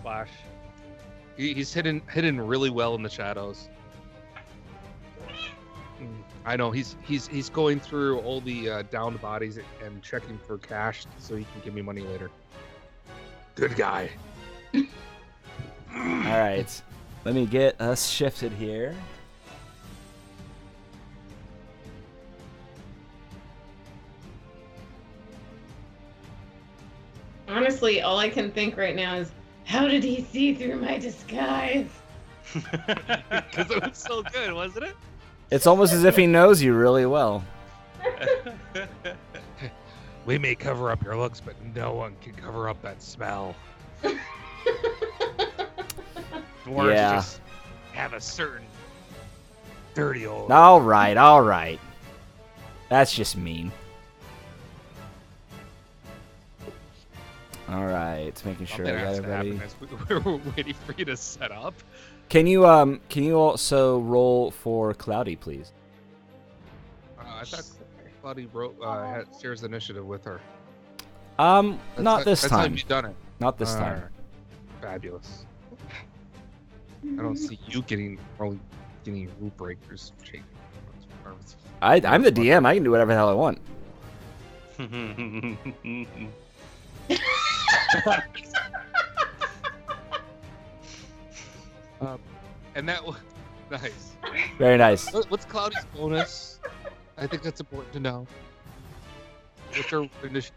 Flash. He's hidden really well in the shadows. I know he's going through all the downed bodies and checking for cash so he can give me money later. Good guy. All right, let me get us shifted here. Honestly, all I can think right now is, how did he see through my disguise? Because it was so good, wasn't it? It's almost as if he knows you really well. We may cover up your looks, but no one can cover up that smell. Dwarves just have a certain dirty old... All right. That's just mean. All right, making sure I got everybody. We were waiting for you to set up. Can you also roll for Cloudy, please? I thought Cloudy shares the initiative with her. Not this That's how time. you've done it. Not this time. Alright. Fabulous. I don't see you getting rule breakers. I'm the DM. I can do whatever the hell I want. And that was nice. Very nice. What's Cloudy's bonus? I think that's important to know. What's her initiative?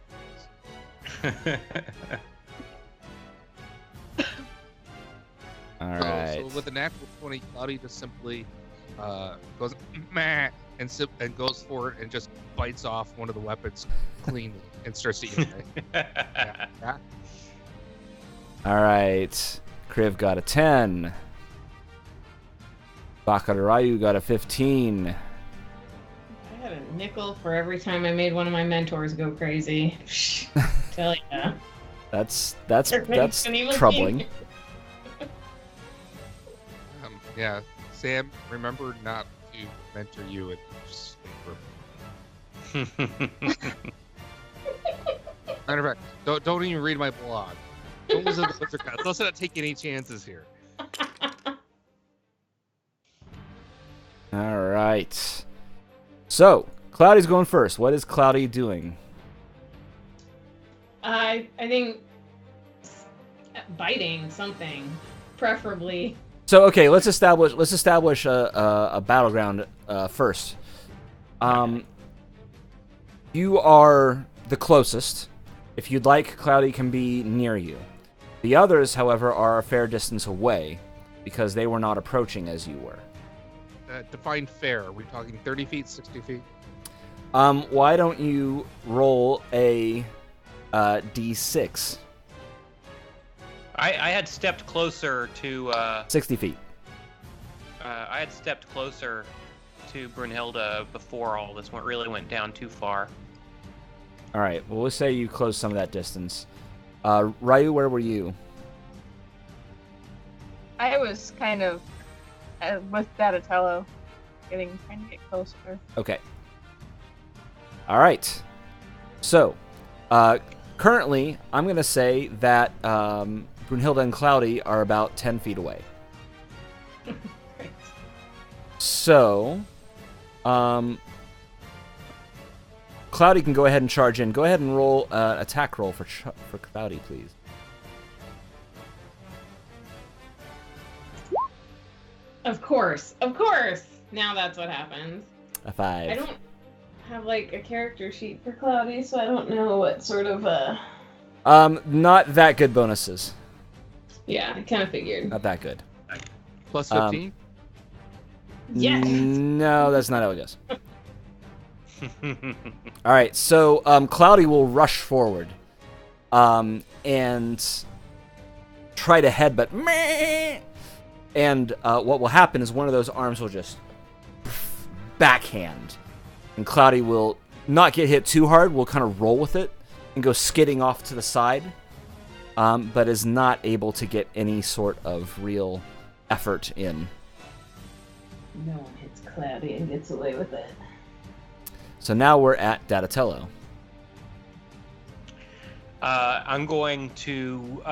All right. So with a natural 20, Cloudy just simply goes meh and goes for it and just bites off one of the weapons cleanly and starts to eat it. Yeah. All right. Kriv got a 10. Bakarayu got a 15. I had a nickel for every time I made one of my mentors go crazy. Tell ya. That's troubling. Yeah, Sam, remember not to mentor you at just matter of fact, don't even read my blog. Don't listen to the Wizardcast. Let's not take any chances here. All right. So, Cloudy's going first. What is Cloudy doing? I think biting something, preferably. So, okay, let's establish a battleground first. You are the closest. If you'd like, Cloudy can be near you. The others, however, are a fair distance away because they were not approaching as you were. Define fair. Are we talking 30 feet, 60 feet? Why don't you roll a d6? I had stepped closer to 60 feet. I had stepped closer to Brunhilde before all this really went down too far. All right. Well, we'll say you closed some of that distance. Ryu, where were you? I was kind of with Donatello, trying to get closer. Okay. All right. So, currently, I'm going to say that Brunhilde and Cloudy are about 10 feet away. So, Cloudy can go ahead and charge in. Go ahead and roll an attack roll for Cloudy, please. Of course, of course. Now that's what happens. A 5. I don't have like a character sheet for Cloudy, so I don't know what sort of Not that good bonuses. Yeah, I kind of figured. Not that good. Plus 15? Yes. No, that's not how it goes. All right, so Cloudy will rush forward and try to headbutt. Meh! And what will happen is one of those arms will just backhand. And Cloudy will not get hit too hard, will kind of roll with it and go skidding off to the side, but is not able to get any sort of real effort in. No one hits Cloudy and gets away with it. So now we're at Donatello. I'm going to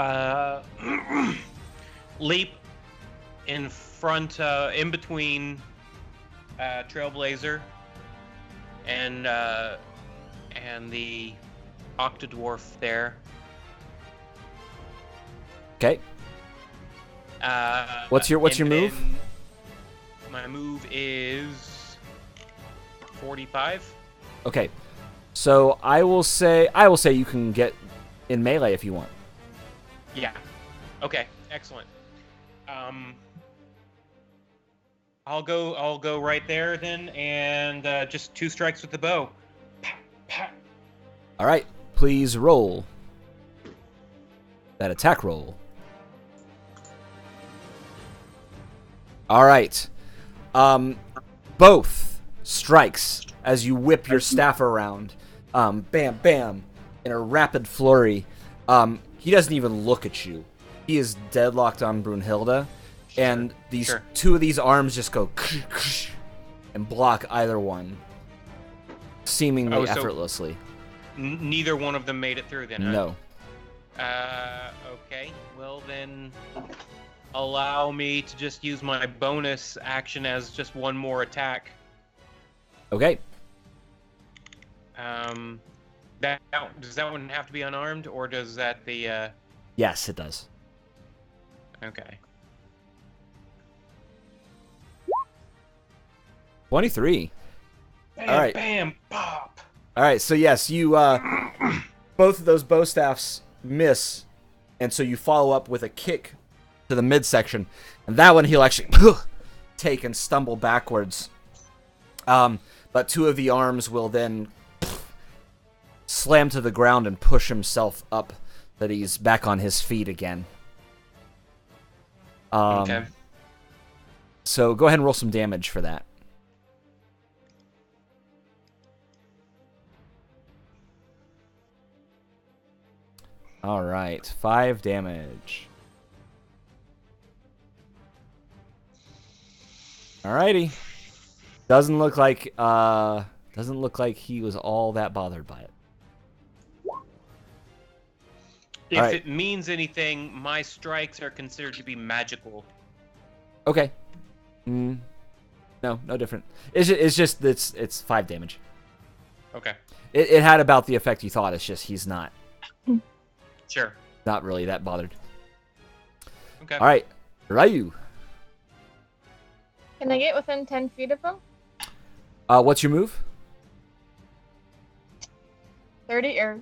leap in front, in between Trailblazer and the Octodwarf there. Okay. What's your move? My move is 45. Okay. So I will say you can get in melee if you want. Yeah. Okay. Excellent. I'll go right there then, and just 2 strikes with the bow. All right. Please roll that attack roll. All right. Both strikes as you whip your staff around. Bam, bam, in a rapid flurry. He doesn't even look at you. He is deadlocked on Brunhilde, and these two of these arms just go and block either one, seemingly effortlessly. Neither one of them made it through then, huh? No. Okay. Well then, allow me to just use my bonus action as just one more attack. Okay. Does that one have to be unarmed, or does that the? Yes, it does. Okay. 23. Bam, All right. bam, pop. All right, so yes, you both of those bow staffs miss, and so you follow up with a kick to the midsection, and that one he'll actually take and stumble backwards. But 2 of the arms will then slam to the ground and push himself up, that he's back on his feet again. Okay. So go ahead and roll some damage for that. All right, 5 damage. Alrighty. Doesn't look like he was all that bothered by it. If it means anything, my strikes are considered to be magical. Okay. No different. It's just it's 5 damage. Okay. It had about the effect you thought. It's just he's not Sure. not really that bothered. Okay. All right, Ryu. Can I get within 10 feet of him? What's your move? 30 or...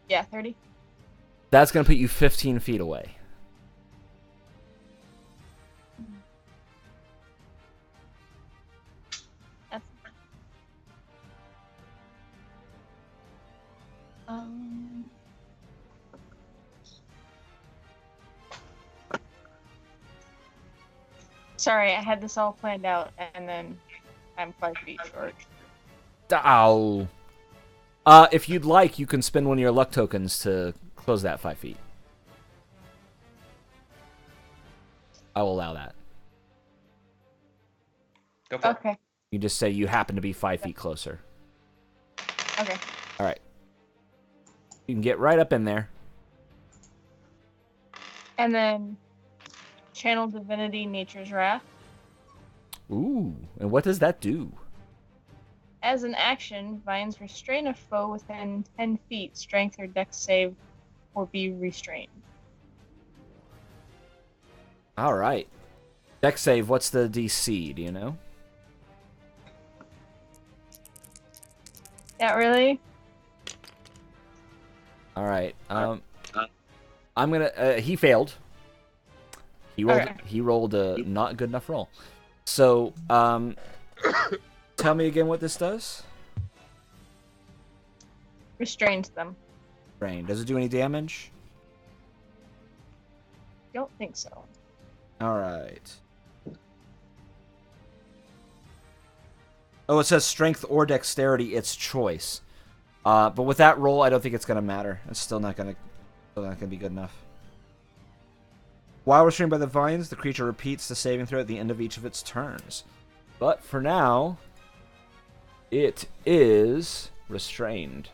Yeah, 30. That's gonna put you 15 feet away. Sorry, I had this all planned out, and then I'm 5 feet short. Ow. If you'd like, you can spend one of your luck tokens to close that 5 feet. I will allow that. Go for it. Okay. You just say you happen to be 5 feet closer. Okay. All right. You can get right up in there. And then channel divinity, nature's wrath. Ooh, and what does that do? As an action, vines restrain a foe within 10 feet, strength or dex save, or be restrained. All right. Dex save, what's the DC? Do you know? Not really? All right. I'm gonna. He failed. He rolled. Okay. He rolled a not good enough roll. So, tell me again what this does. Restrains them. Rain. Does it do any damage? Don't think so. All right. Oh, it says strength or dexterity. It's choice. But with that roll, I don't think it's gonna matter. It's still not gonna be good enough. While restrained by the vines, the creature repeats the saving throw at the end of each of its turns. But for now, it is restrained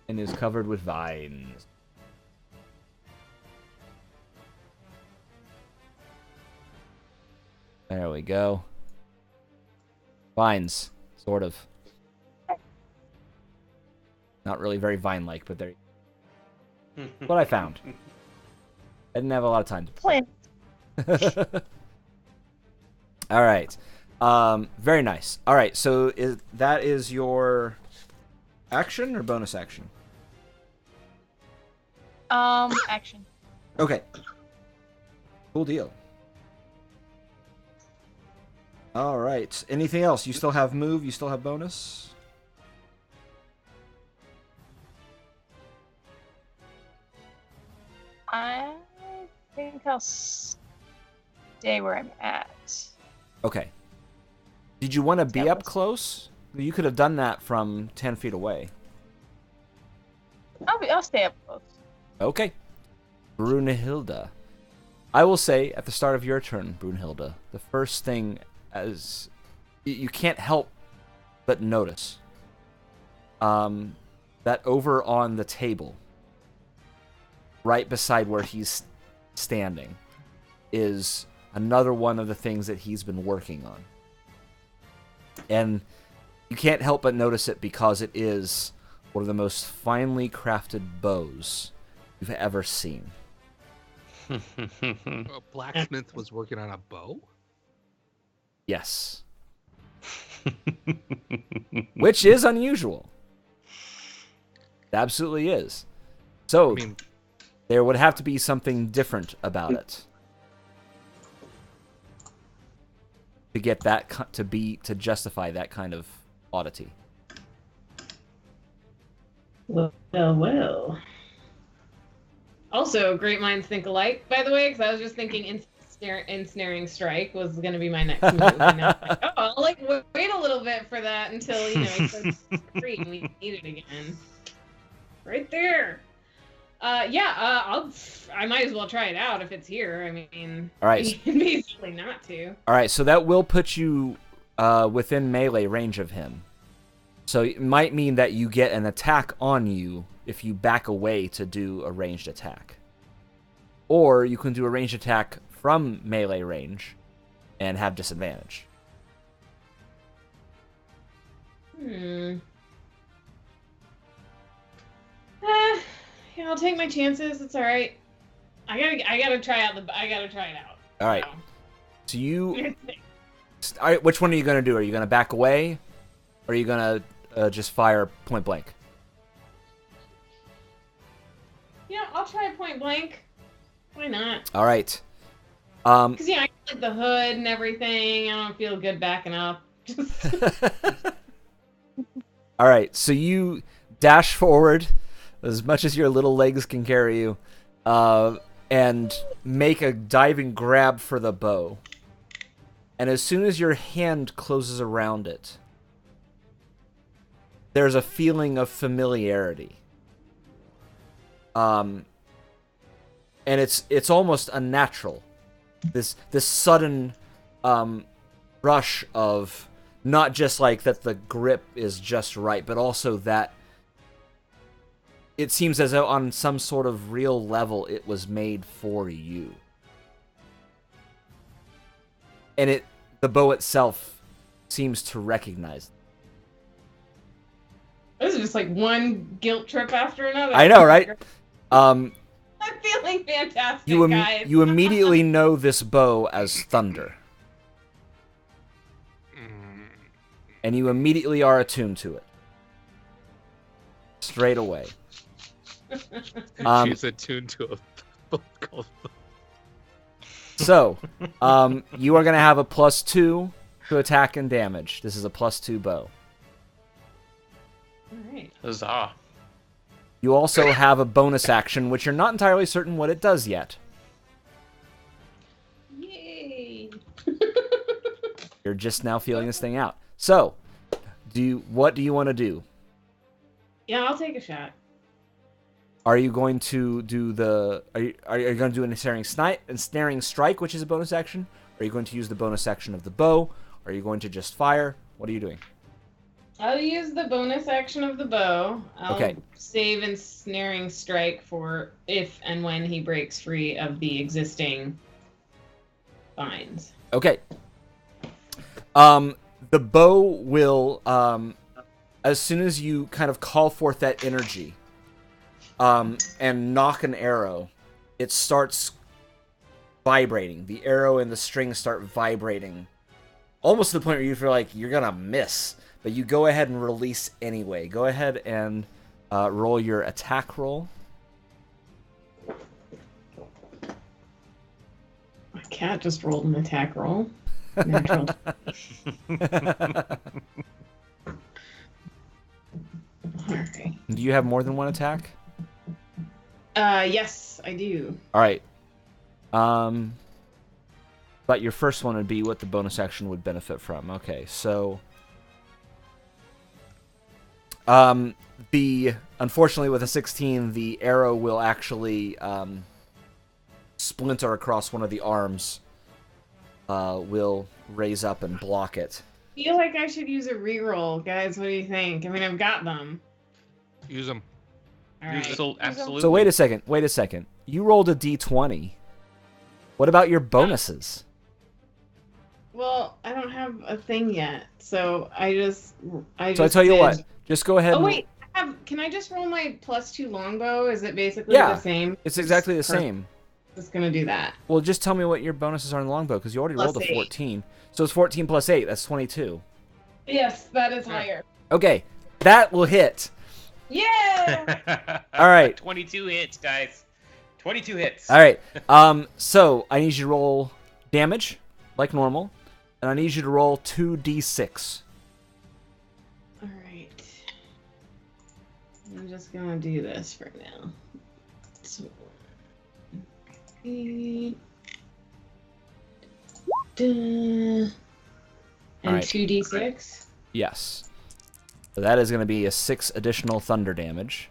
and is covered with vines. There we go. Vines, sort of. Not really very vine-like, but there. What I found. I didn't have a lot of time to Plant. All right. Very nice. All right. So that is your action or bonus action? Action. Okay. Cool deal. All right. Anything else? You still have move. You still have bonus. I think I'll stay where I'm at. Okay. Did you want to be Yeah, up let's- close? You could have done that from 10 feet away. I'll stay up close. Okay. Brunhilde. I will say, at the start of your turn, Brunhilde, the first thing as you can't help but notice that over on the table, right beside where he's standing, is another one of the things that he's been working on. And you can't help but notice it because it is one of the most finely crafted bows you've ever seen. A blacksmith was working on a bow? Yes. Which is unusual. It absolutely is. So, I mean, there would have to be something different about it to get that to justify that kind of oddity. Well. Also, great minds think alike, by the way, because I was just thinking ensnaring strike was going to be my next move. And now I'm like, oh, I'll wait a little bit for that until, he starts free and we need it again. Right there. I might as well try it out if it's here. I mean, All right. basically not to. All right, so that will put you within melee range of him. So it might mean that you get an attack on you if you back away to do a ranged attack. Or you can do a ranged attack from melee range and have disadvantage. Yeah, I'll take my chances. It's all right. I gotta try it out. All right. So you. All right. Which one are you gonna do? Are you gonna back away, or are you gonna just fire point blank? Yeah, I'll try point blank. Why not? All right. Because I like the hood and everything. I don't feel good backing up. All right. So you dash forward as much as your little legs can carry you, and make a diving grab for the bow. And as soon as your hand closes around it, there's a feeling of familiarity. And it's almost unnatural. This sudden rush of not just like that the grip is just right, but also that it seems as though on some sort of real level it was made for you. And the bow itself seems to recognize. This is just like one guilt trip after another. I know, right? I'm feeling fantastic, guys. You immediately know this bow as Thunder. And you immediately are attuned to it. Straight away. She's attuned to a book called. So, you are going to have a +2 to attack and damage. This is a +2 bow. Alright. Huzzah. You also have a bonus action, which you're not entirely certain what it does yet. Yay! You're just now feeling this thing out. So, what do you want to do? Yeah, I'll take a shot. Are you going to do are you going to do an ensnaring strike, which is a bonus action? Are you going to use the bonus action of the bow? Are you going to just fire? What are you doing? I'll use the bonus action of the bow. Okay. I'll save ensnaring strike for if and when he breaks free of the existing binds. Okay. The bow will, as soon as you kind of call forth that energy, and knock an arrow, it starts vibrating. The arrow and the string start vibrating, almost to the point where you feel like you're gonna miss, but you go ahead and release anyway. Go ahead and roll your attack roll. My cat just rolled an attack roll. Natural. Alright. Do you have more than one attack? Yes, I do. All right. But your first one would be what the bonus action would benefit from. Okay, so unfortunately with a 16, the arrow will actually splinter across one of the arms. Will raise up and block it. I feel like I should use a reroll, guys. What do you think? I mean, I've got them. Use them. All right. Absolutely. So wait a second. You rolled a d20. What about your bonuses? Well, I don't have a thing yet, so I just. So I tell you what, just go ahead. Oh and... wait, can I just roll my +2 longbow? Is it basically Yeah, the same? it's exactly the same. Just gonna do that. Well, just tell me what your bonuses are in longbow, because you already rolled a +8. 14. So it's 14 plus 8. That's 22. Yes, that is higher. Okay, that will hit. Yeah. All right. 22 hits, guys. 22 hits. All right. So I need you to roll damage like normal, and I need you to roll 2d6. All right. I'm just gonna do this for now. So, and All right. 2d6. Yes. So that is going to be a 6 additional thunder damage.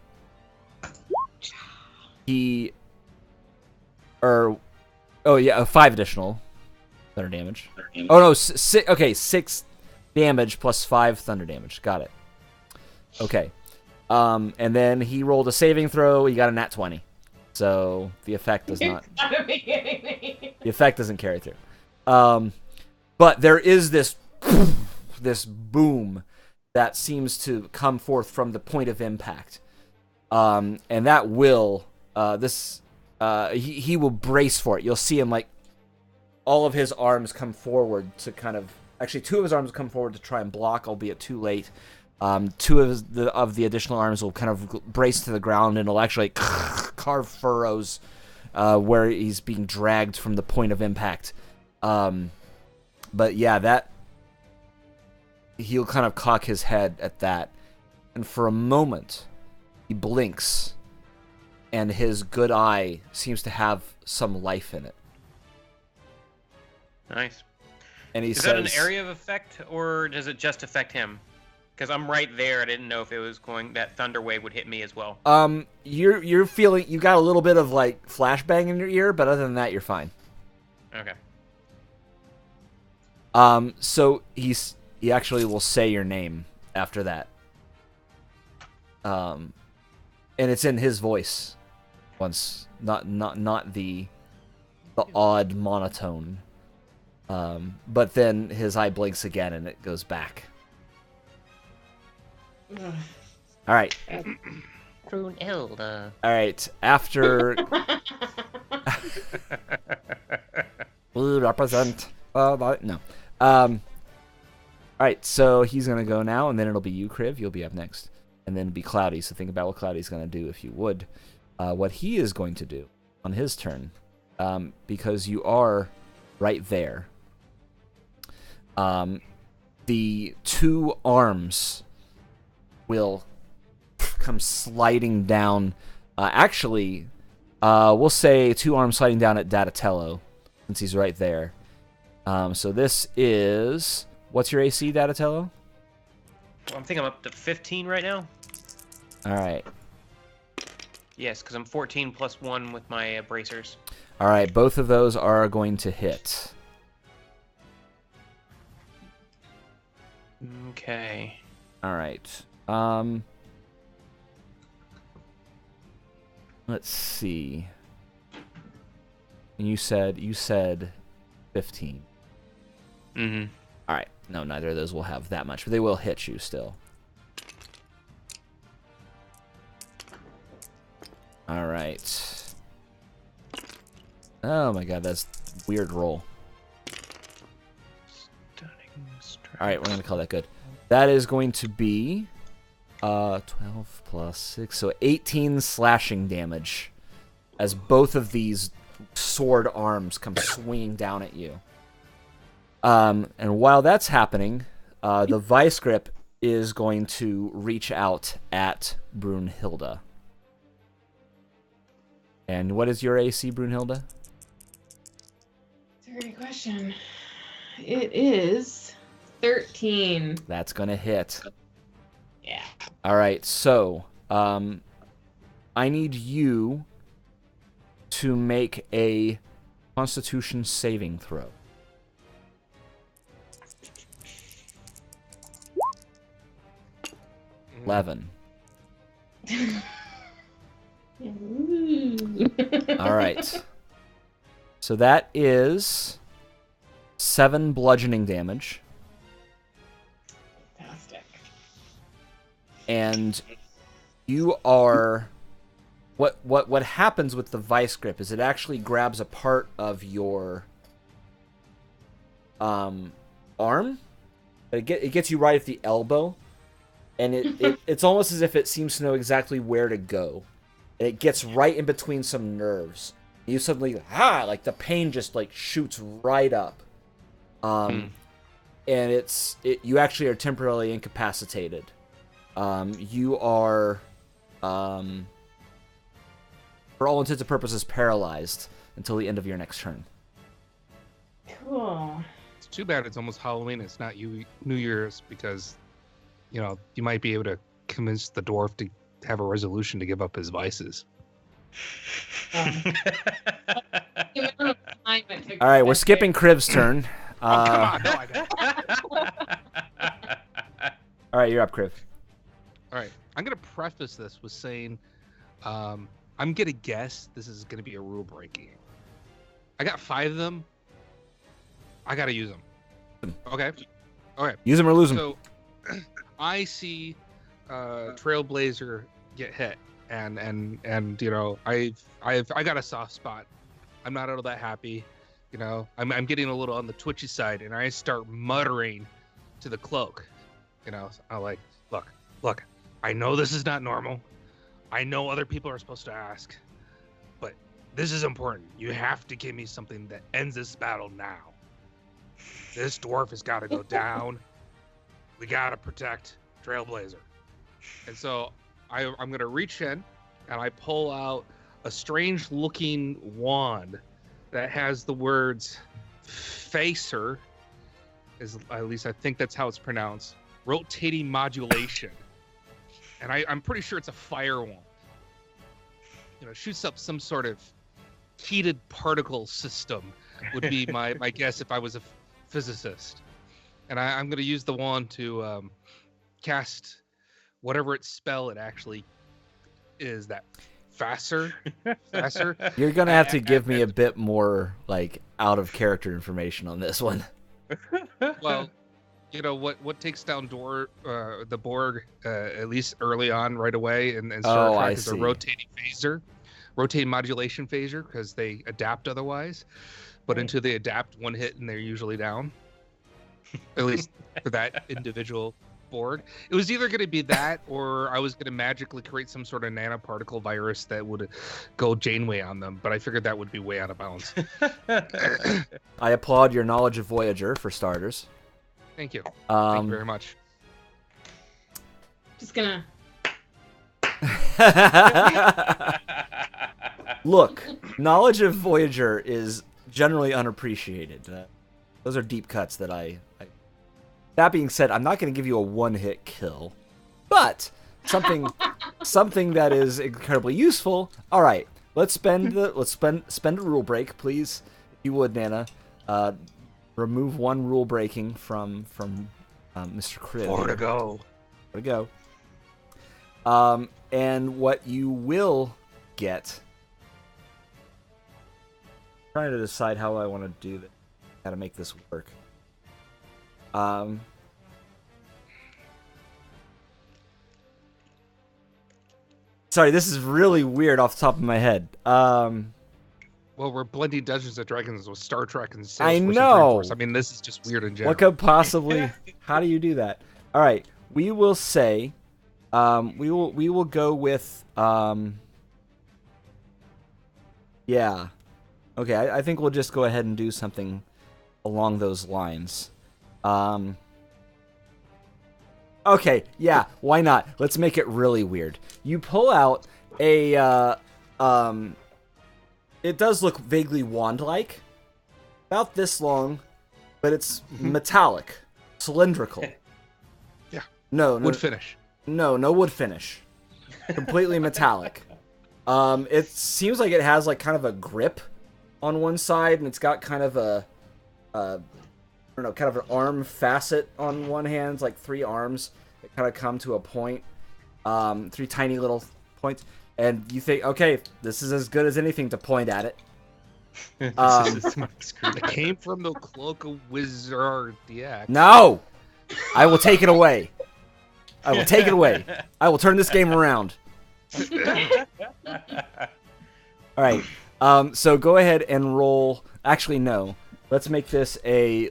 Oh yeah, 5 additional thunder damage. Oh no, 6. Okay, 6 damage plus 5 thunder damage. Got it. Okay. And then he rolled a saving throw. He got a nat 20. So the effect does not. Gotta be kidding me. The effect doesn't carry through. But there is this boom that seems to come forth from the point of impact. And that will he will brace for it. You'll see him like all of his arms come forward to kind of actually 2 of his arms come forward to try and block, albeit too late. 2 of the additional arms will kind of brace to the ground and will actually carve furrows where he's being dragged from the point of impact. But yeah, he'll kind of cock his head at that, and for a moment he blinks, and his good eye seems to have some life in it. Nice. And he Is says, that an area of effect, or does it just affect him? Because I'm right there. I didn't know if it was that thunder wave would hit me as well. You're feeling, you got a little bit of like flashbang in your ear, but other than that, you're fine. Okay. So he actually will say your name after that. And it's in his voice. Once, not the odd monotone. But then his eye blinks again and it goes back. All right. Brunhilde. All right. After we represent. No. All right. So he's gonna go now, and then it'll be you, Kriv. You'll be up next, and then it'll be Cloudy. So think about what Cloudy's gonna do if you would. What he is going to do on his turn, because you are right there. The two arms will come sliding down. We'll say two arms sliding down at Datatello, since he's right there. So this is... What's your AC, Datatello? I think I'm up to 15 right now. All right. Yes, because I'm 14 plus 1 with my bracers. All right, both of those are going to hit. Okay. All right. Let's see. And you said 15. Mm-hmm. All right. No, neither of those will have that much, but they will hit you still. All right. Oh my god, that's a weird roll. All right, we're going to call that good. That is going to be 12 plus 6, so 18 slashing damage as both of these sword arms come swinging down at you. And while that's happening, the vice grip is going to reach out at Brunhilde. And what is your AC, Brunhilde? It's a great question. It is 13. That's going to hit. Yeah. All right, so I need you to make a Constitution saving throw. Mm-hmm. 11. Ooh. All right. So that is 7 bludgeoning damage. Fantastic. And you are... What happens with the vice grip is it actually grabs a part of your arm. It gets you right at the elbow. And it's almost as if it seems to know exactly where to go. And it gets right in between some nerves. You suddenly, like the pain just like shoots right up. And you actually are temporarily incapacitated. You are, for all intents and purposes, paralyzed until the end of your next turn. Cool. It's too bad it's almost Halloween. It's not New Year's, because, you might be able to convince the dwarf to have a resolution to give up his vices. All right, we're skipping Kriv's turn. Come on, no, I don't. All right, you're up, Kriv. All right, I'm gonna preface this with saying, I'm gonna guess this is gonna be a rule breaking. I got 5 of them. I gotta use them. Okay. Use them or lose them. So, I see Trailblazer get hit, and I got a soft spot. I'm not all that happy. I'm getting a little on the twitchy side, and I start muttering to the cloak. I'm like, look, I know this is not normal. I know other people are supposed to ask, but this is important. You have to give me something that ends this battle now. This dwarf has got to go down. We got to protect Trailblazer. And so I'm going to reach in, and I pull out a strange-looking wand that has the words "facer," at least I think that's how it's pronounced, rotating modulation, and I'm pretty sure it's a fire wand. Shoots up some sort of heated particle system would be my guess if I was a physicist. And I'm going to use the wand to cast whatever its spell it actually is, that faster. You're going to have to give me a bit more, like, out-of-character information on this one. Well, what takes down the Borg, at least early on, right away, and Star Trek is a rotating modulation phaser, because they adapt otherwise. But until they adapt, one hit and they're usually down. At least for that individual Borg. It was either going to be that, or I was going to magically create some sort of nanoparticle virus that would go Janeway on them. But I figured that would be way out of bounds. I applaud your knowledge of Voyager, for starters. Thank you. Thank you very much. Just gonna. Look, knowledge of Voyager is generally unappreciated. Those are deep cuts that I... That being said, I'm not going to give you a one-hit kill, but something that is incredibly useful. All right, let's spend a rule break, please, if you would, Nana. Remove one rule breaking from Mr. Crib. 4 to go. 4 to go. And what you will get... I'm trying to decide how I want to do this. How to make this work. Sorry, this is really weird off the top of my head. Well, we're blending Dungeons and Dragons with Star Trek and Salesforce. I know. And Dreamforce. I mean, this is just weird in general. What could possibly? How do you do that? All right, we will say, we will go with, yeah, okay. I think we'll just go ahead and do something along those lines. Okay, yeah, why not? Let's make it really weird. You pull out a, it does look vaguely wand-like, about this long, but it's metallic, cylindrical. Yeah. No wood finish. No wood finish. Completely metallic. It seems like it has like kind of a grip on one side, and it's got kind of a, I don't know, kind of an arm facet on one hand. It's like 3 arms that kind of come to a point. 3 tiny little points. And you think, okay, this is as good as anything to point at it. It came from the Cloak of Wizardiac. No! I will take it away. I will take it away. I will turn this game around. Alright. So go ahead and roll. Actually, no. Let's make this a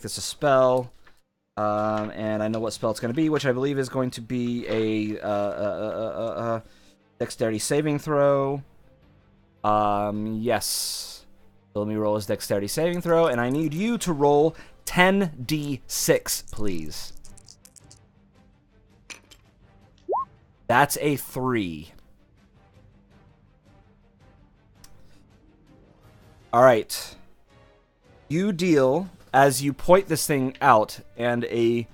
spell. And I know what spell it's going to be, which I believe is going to be a dexterity saving throw. Yes. So let me roll his dexterity saving throw, and I need you to roll 10d6, please. That's a 3. Alright. You deal, as you point this thing out, and a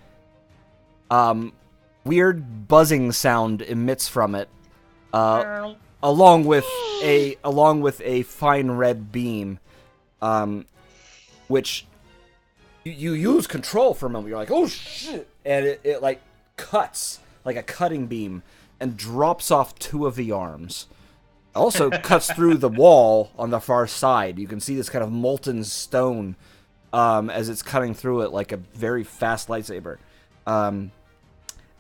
weird buzzing sound emits from it, along with a fine red beam, which you lose control for a moment. You're like, oh shit, and it like cuts like a cutting beam and drops off 2 of the arms. Also cuts through the wall on the far side. You can see this kind of molten stone as it's cutting through it like a very fast lightsaber.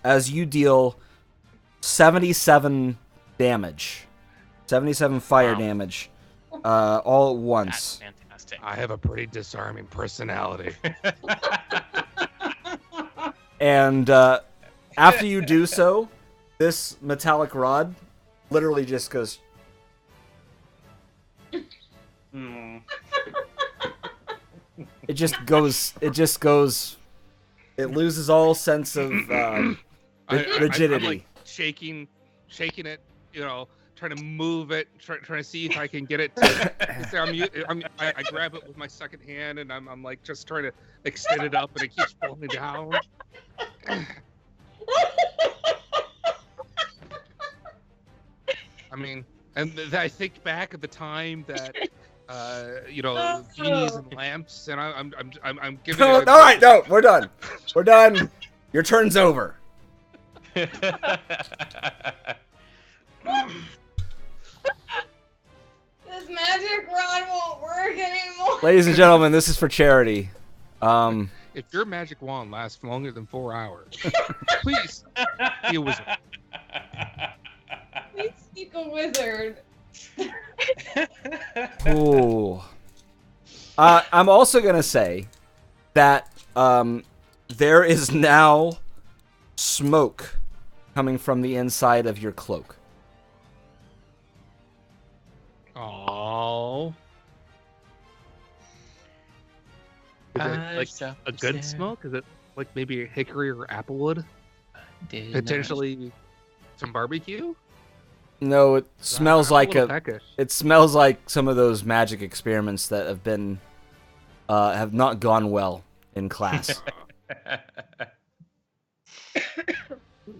As you deal 77 damage. 77 fire damage. All at once. That's fantastic. I have a pretty disarming personality. And after you do so, this metallic rod literally just goes... It loses all sense of Rigidity. I'm like shaking it, trying to move it, trying to see if I can get it to. I grab it with my second hand, and I'm like just trying to extend it up, and it keeps falling down. I mean, and I think back at the time that, genies and lamps, and I'm giving. All right, no, we're done. We're done. Your turn's over. This magic rod won't work anymore. Ladies and gentlemen, this is for charity. If your magic wand lasts longer than 4 hours, please be a wizard. Please speak a wizard. Ooh. I'm also gonna say that there is now smoke coming from the inside of your cloak. Oh. Is it like a good smoke? Is it like maybe hickory or applewood? Potentially some barbecue? No, it smells like peckish. It smells like some of those magic experiments that have been have not gone well in class.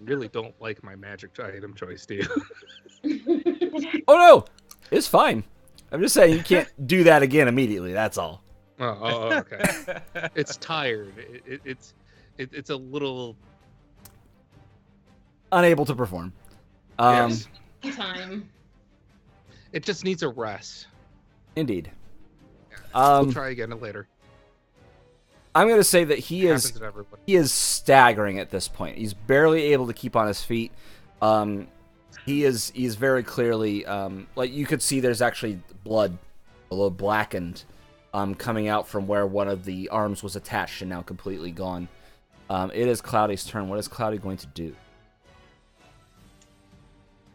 Really don't like my magic item choice, do you? Oh no, it's fine. I'm just saying you can't do that again immediately. That's all. Oh, okay. It's tired. It's a little Unable to perform. yes. Time. It just needs a rest. Indeed. We'll try again later. I'm gonna say that he It is happens to everybody. he is staggering at this point. He's barely able to keep on his feet. He's very clearly like you could see there's actually blood, a little blackened, coming out from where one of the arms was attached and now completely gone. It is Cloudy's turn. What is Cloudy going to do?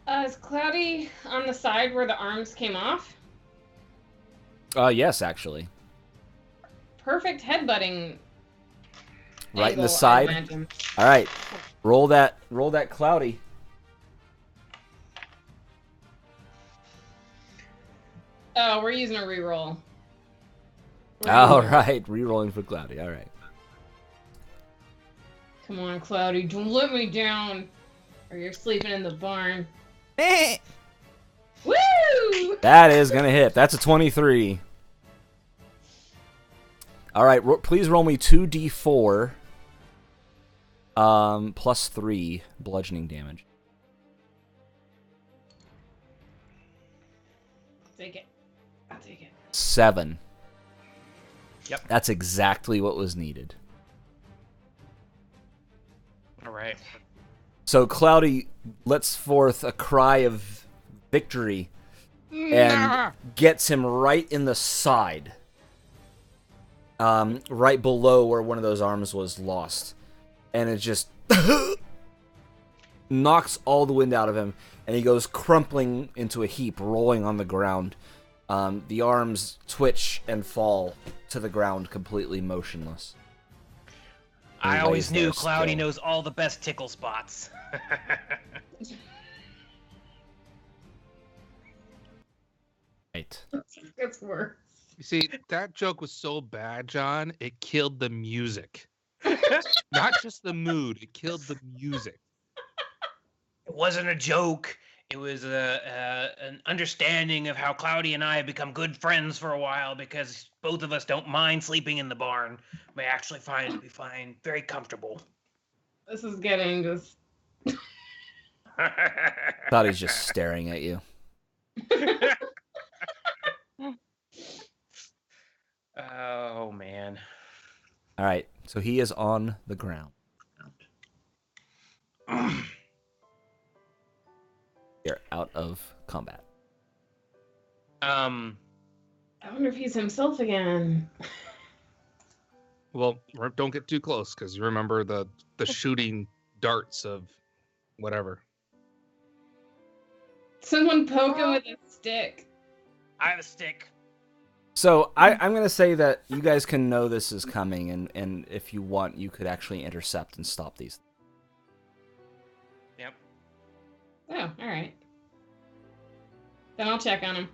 Is Cloudy on the side where the arms came off? Yes, actually. Perfect headbutting. Right in the angle, I side. imagine. All right, roll that Cloudy. Oh, we're using a reroll. All right, re-rolling for Cloudy. All right. Come on, Cloudy, don't let me down, or you're sleeping in the barn. Woo! That is gonna hit. That's a 23. All right, please roll me 2d4 plus 3 bludgeoning damage. Take it. I'll take it. 7. Yep. That's exactly what was needed. All right. So Cloudy lets forth a cry of victory and gets him right in the side. Right below where one of those arms was lost. And it just knocks all the wind out of him, and he goes crumpling into a heap, rolling on the ground. The arms twitch and fall to the ground completely motionless. I He always lays there knew Cloudy still. knows all the best tickle spots. Right. It's worse. You see, that joke was so bad, John, it killed the music. Not just the mood, it killed the music. It wasn't a joke. It was an understanding of how Cloudy and I have become good friends for a while because both of us don't mind sleeping in the barn. We actually we find very comfortable. This is getting just. Cloudy's just staring at you. Oh man. All right, so he is on the ground. You're out of combat. I wonder if he's himself again. Well, don't get too close, because you remember the shooting darts of whatever. Someone poke him with a stick. I have a stick. So I'm going to say that you guys can know this is coming, and if you want, you could actually intercept and stop these. Yep. Oh, all right. Then I'll check on him.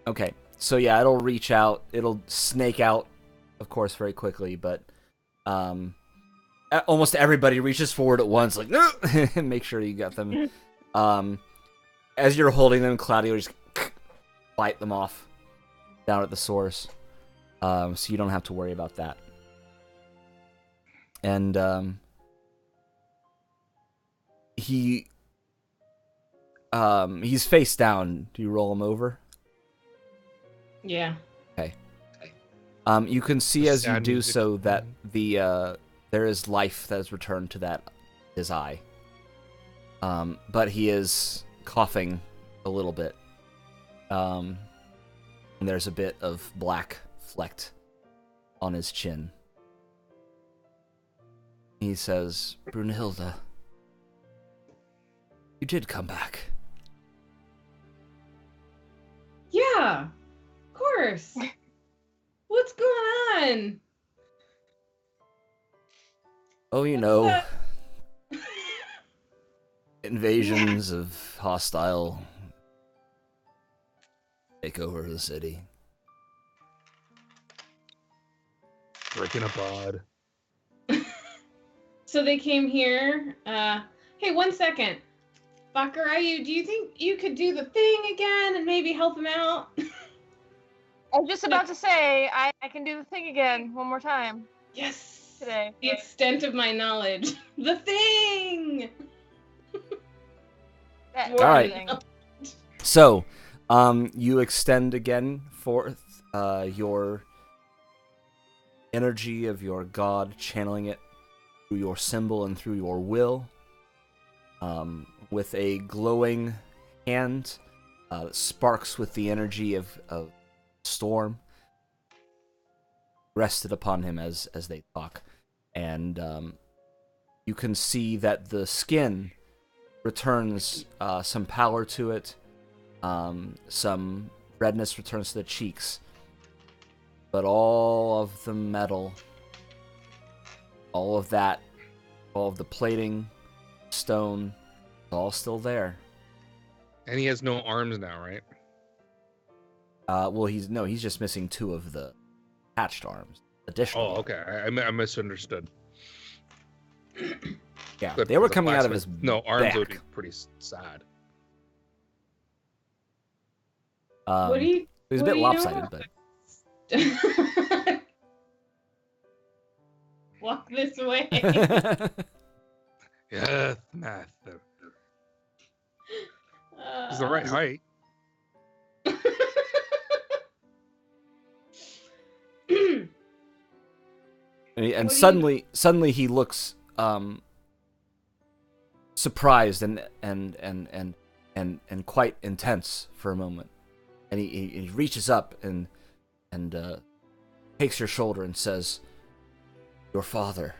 Okay, so yeah, it'll reach out. It'll snake out, of course, very quickly, but almost everybody reaches forward at once, like, no! Make sure you got them. As you're holding them, Claudio just bite them off down at the source, so you don't have to worry about that. And he's face down. Do you roll him over? Yeah. Okay. You can see as you do so that there is life that has returned to his eye. But he is coughing a little bit. And there's a bit of black flecked on his chin. He says, "Brunhilde, you did come back." Yeah. Of course. What's going on? Oh, you know, invasions of hostile take over the city. Breaking a bod. So they came here. Hey, 1 second. Bakarayu, do you think you could do the thing again and maybe help him out? I was just about to say, I can do the thing again one more time Yes. today. The extent of my knowledge. The thing! That All right. thing. So, you extend again forth your energy of your god, channeling it through your symbol and through your will, with a glowing hand that sparks with the energy of storm, rested upon him as they talk, and you can see that the skin returns some pallor to it, some redness returns to the cheeks, but all of the metal, all of that, all of the plating, stone, all still there. And he has no arms now, right? Well, he's just missing 2 of the hatched arms. Additional. Oh, okay. I misunderstood. Yeah, Good, they were because a coming out of his blacksmith- No, arms back. would be pretty sad. What do you... It was a what bit do you know lopsided, about- but Walk this way. Yes, master. He's the right height. and What do suddenly he looks surprised and quite intense for a moment, and he reaches up and takes your shoulder and says, "Your father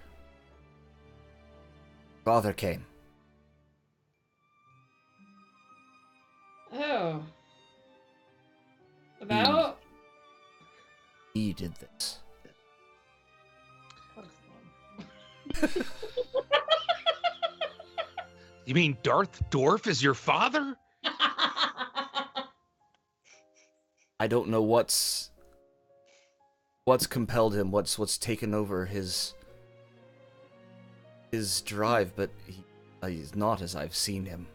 came." Oh. About? He did this. You mean Darth Dorf is your father? I don't know what's compelled him, what's taken over his drive, but he's not as I've seen him.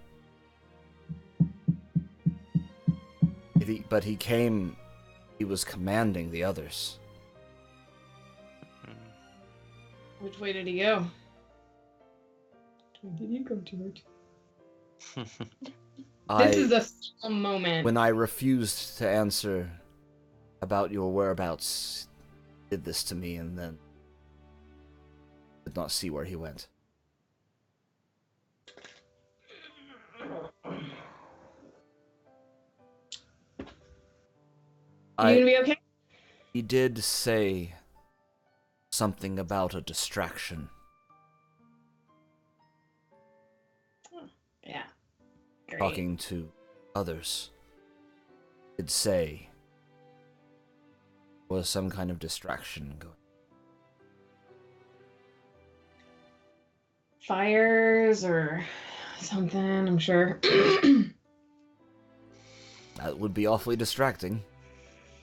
But he came, he was commanding the others. Which way did he go? Which way did you go, George? This is a special moment. When I refused to answer about your whereabouts, he did this to me, and then did not see where he went. Are you gonna be okay? He did say something about a distraction. Yeah. Great. Talking to others. Did say was some kind of distraction going. Fires or something, I'm sure. That would be awfully distracting.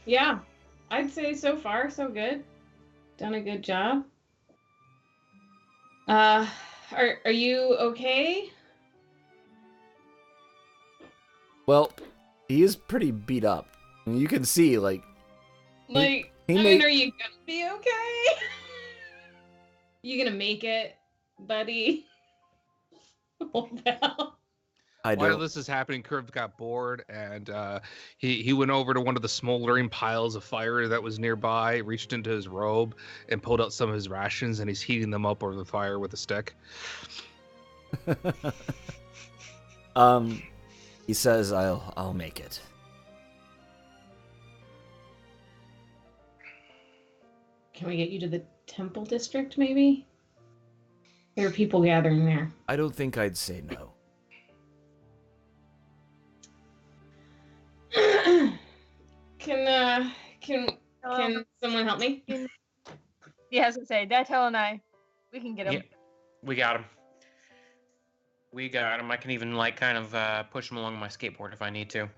Yeah, I'd say so far so good. Done a good job. Are you okay? Well, he is pretty beat up. And you can see, like... Like, he I may- mean, are you gonna be okay? You gonna make it, buddy? Oh, pal. I While don't... this is happening, Curve got bored, and he went over to one of the smoldering piles of fire that was nearby, reached into his robe, and pulled out some of his rations, and he's heating them up over the fire with a stick. He says, I'll make it. Can we get you to the temple district, maybe? There are people gathering there. I don't think I'd say no. Can someone help me? Yeah, I was gonna say, Datel and I, we can get him. Yeah, we got him. We got him. I can even like kind of push him along my skateboard if I need to.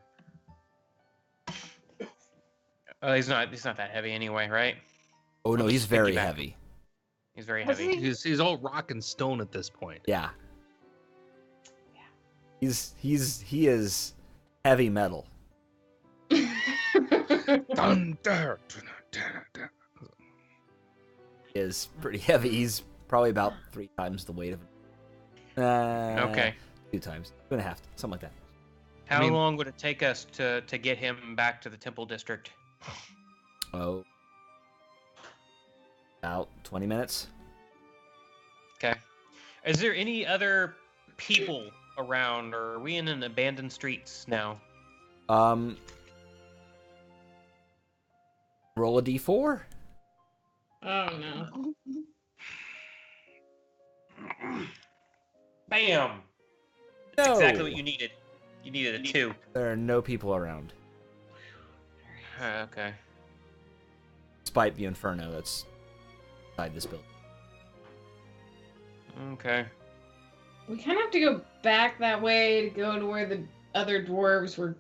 He's not that heavy anyway, right? Oh no, I'll he's just very piggyback. heavy. He's very Was heavy. He's all rock and stone at this point. Yeah. He is heavy metal. Thunder. He is pretty heavy. He's probably about 3 times the weight of Okay. 2 times. 2.5, something like that. How I mean- long would it take us to get him back to the temple district? Oh. About 20 minutes. Okay. Is there any other people around, or are we in an abandoned streets now? Roll a d4. Oh no. Bam! That's exactly what you needed. You needed a 2. There are no people around, Okay. despite the inferno that's inside this building. Okay. We kind of have to go back that way to go to where the other dwarves were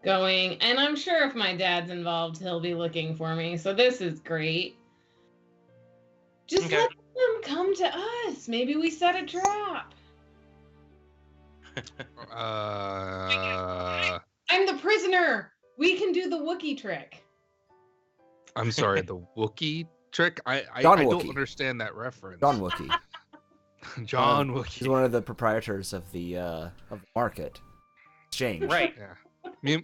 going. And I'm sure if my dad's involved, he'll be looking for me. So this is great. Just Okay. let them come to us. Maybe we set a trap. I'm the prisoner. We can do the Wookiee trick. I'm sorry, the Wookiee trick? I John don't Wookiee. understand that reference. John Wookiee. John He's Wookiee. one of the proprietors of the market exchange. Right. Yeah.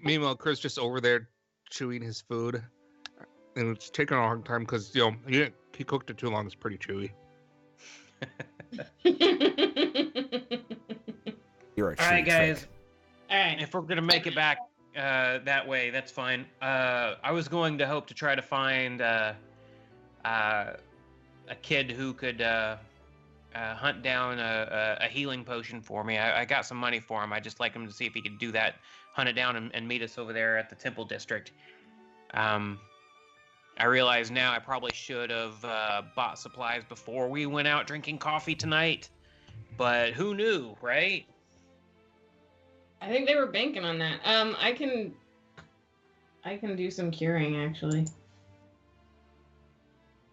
Meanwhile, Chris just over there chewing his food, and it's taking a long time because he cooked it too long. It's pretty chewy. You're a All right, cheap guys. trick. All right. If we're gonna make it back that way, that's fine. I was going to hope to try to find a kid who could hunt down a healing potion for me. I got some money for him. I'd just like him to see if he could do that, hunt it down, and meet us over there at the temple district. I realize now I probably should have bought supplies before we went out drinking coffee tonight, but who knew, right? I think they were banking on that. I can do some curing actually.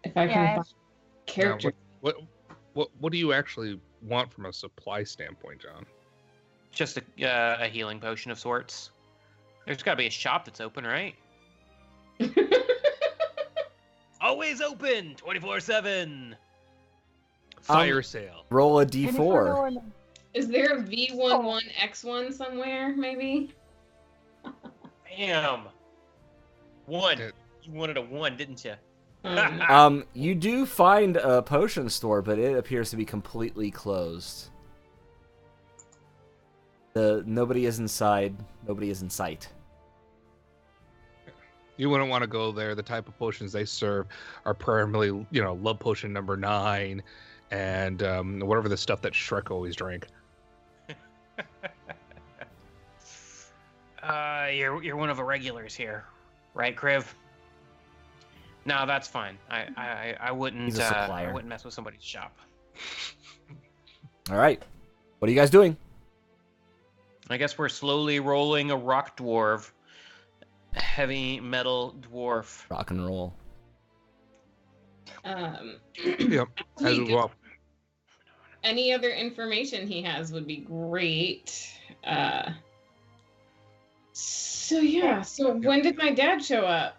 If I Yeah, can I find have- character. What do you actually want from a supply standpoint, John? Just a healing potion of sorts. There's got to be a shop that's open, right? Always open, 24/7. Fire sale. Roll a Any d4. further in the- Is there a V11X1 somewhere, maybe? Bam. 1. Yeah. You wanted a 1, didn't you? No. You do find a potion store, but it appears to be completely closed. Nobody is inside. Nobody is in sight. You wouldn't want to go there. The type of potions they serve are primarily, love potion number 9, and whatever the stuff that Shrek always drank. You're one of the regulars here, right, Kriv? No, that's fine. I wouldn't. He's a I supplier. wouldn't mess with somebody's shop. All right. What are you guys doing? I guess we're slowly rolling a rock dwarf. Heavy metal dwarf. Rock and roll. Yep. As we walk. Any other information he has would be great. So when did my dad show up?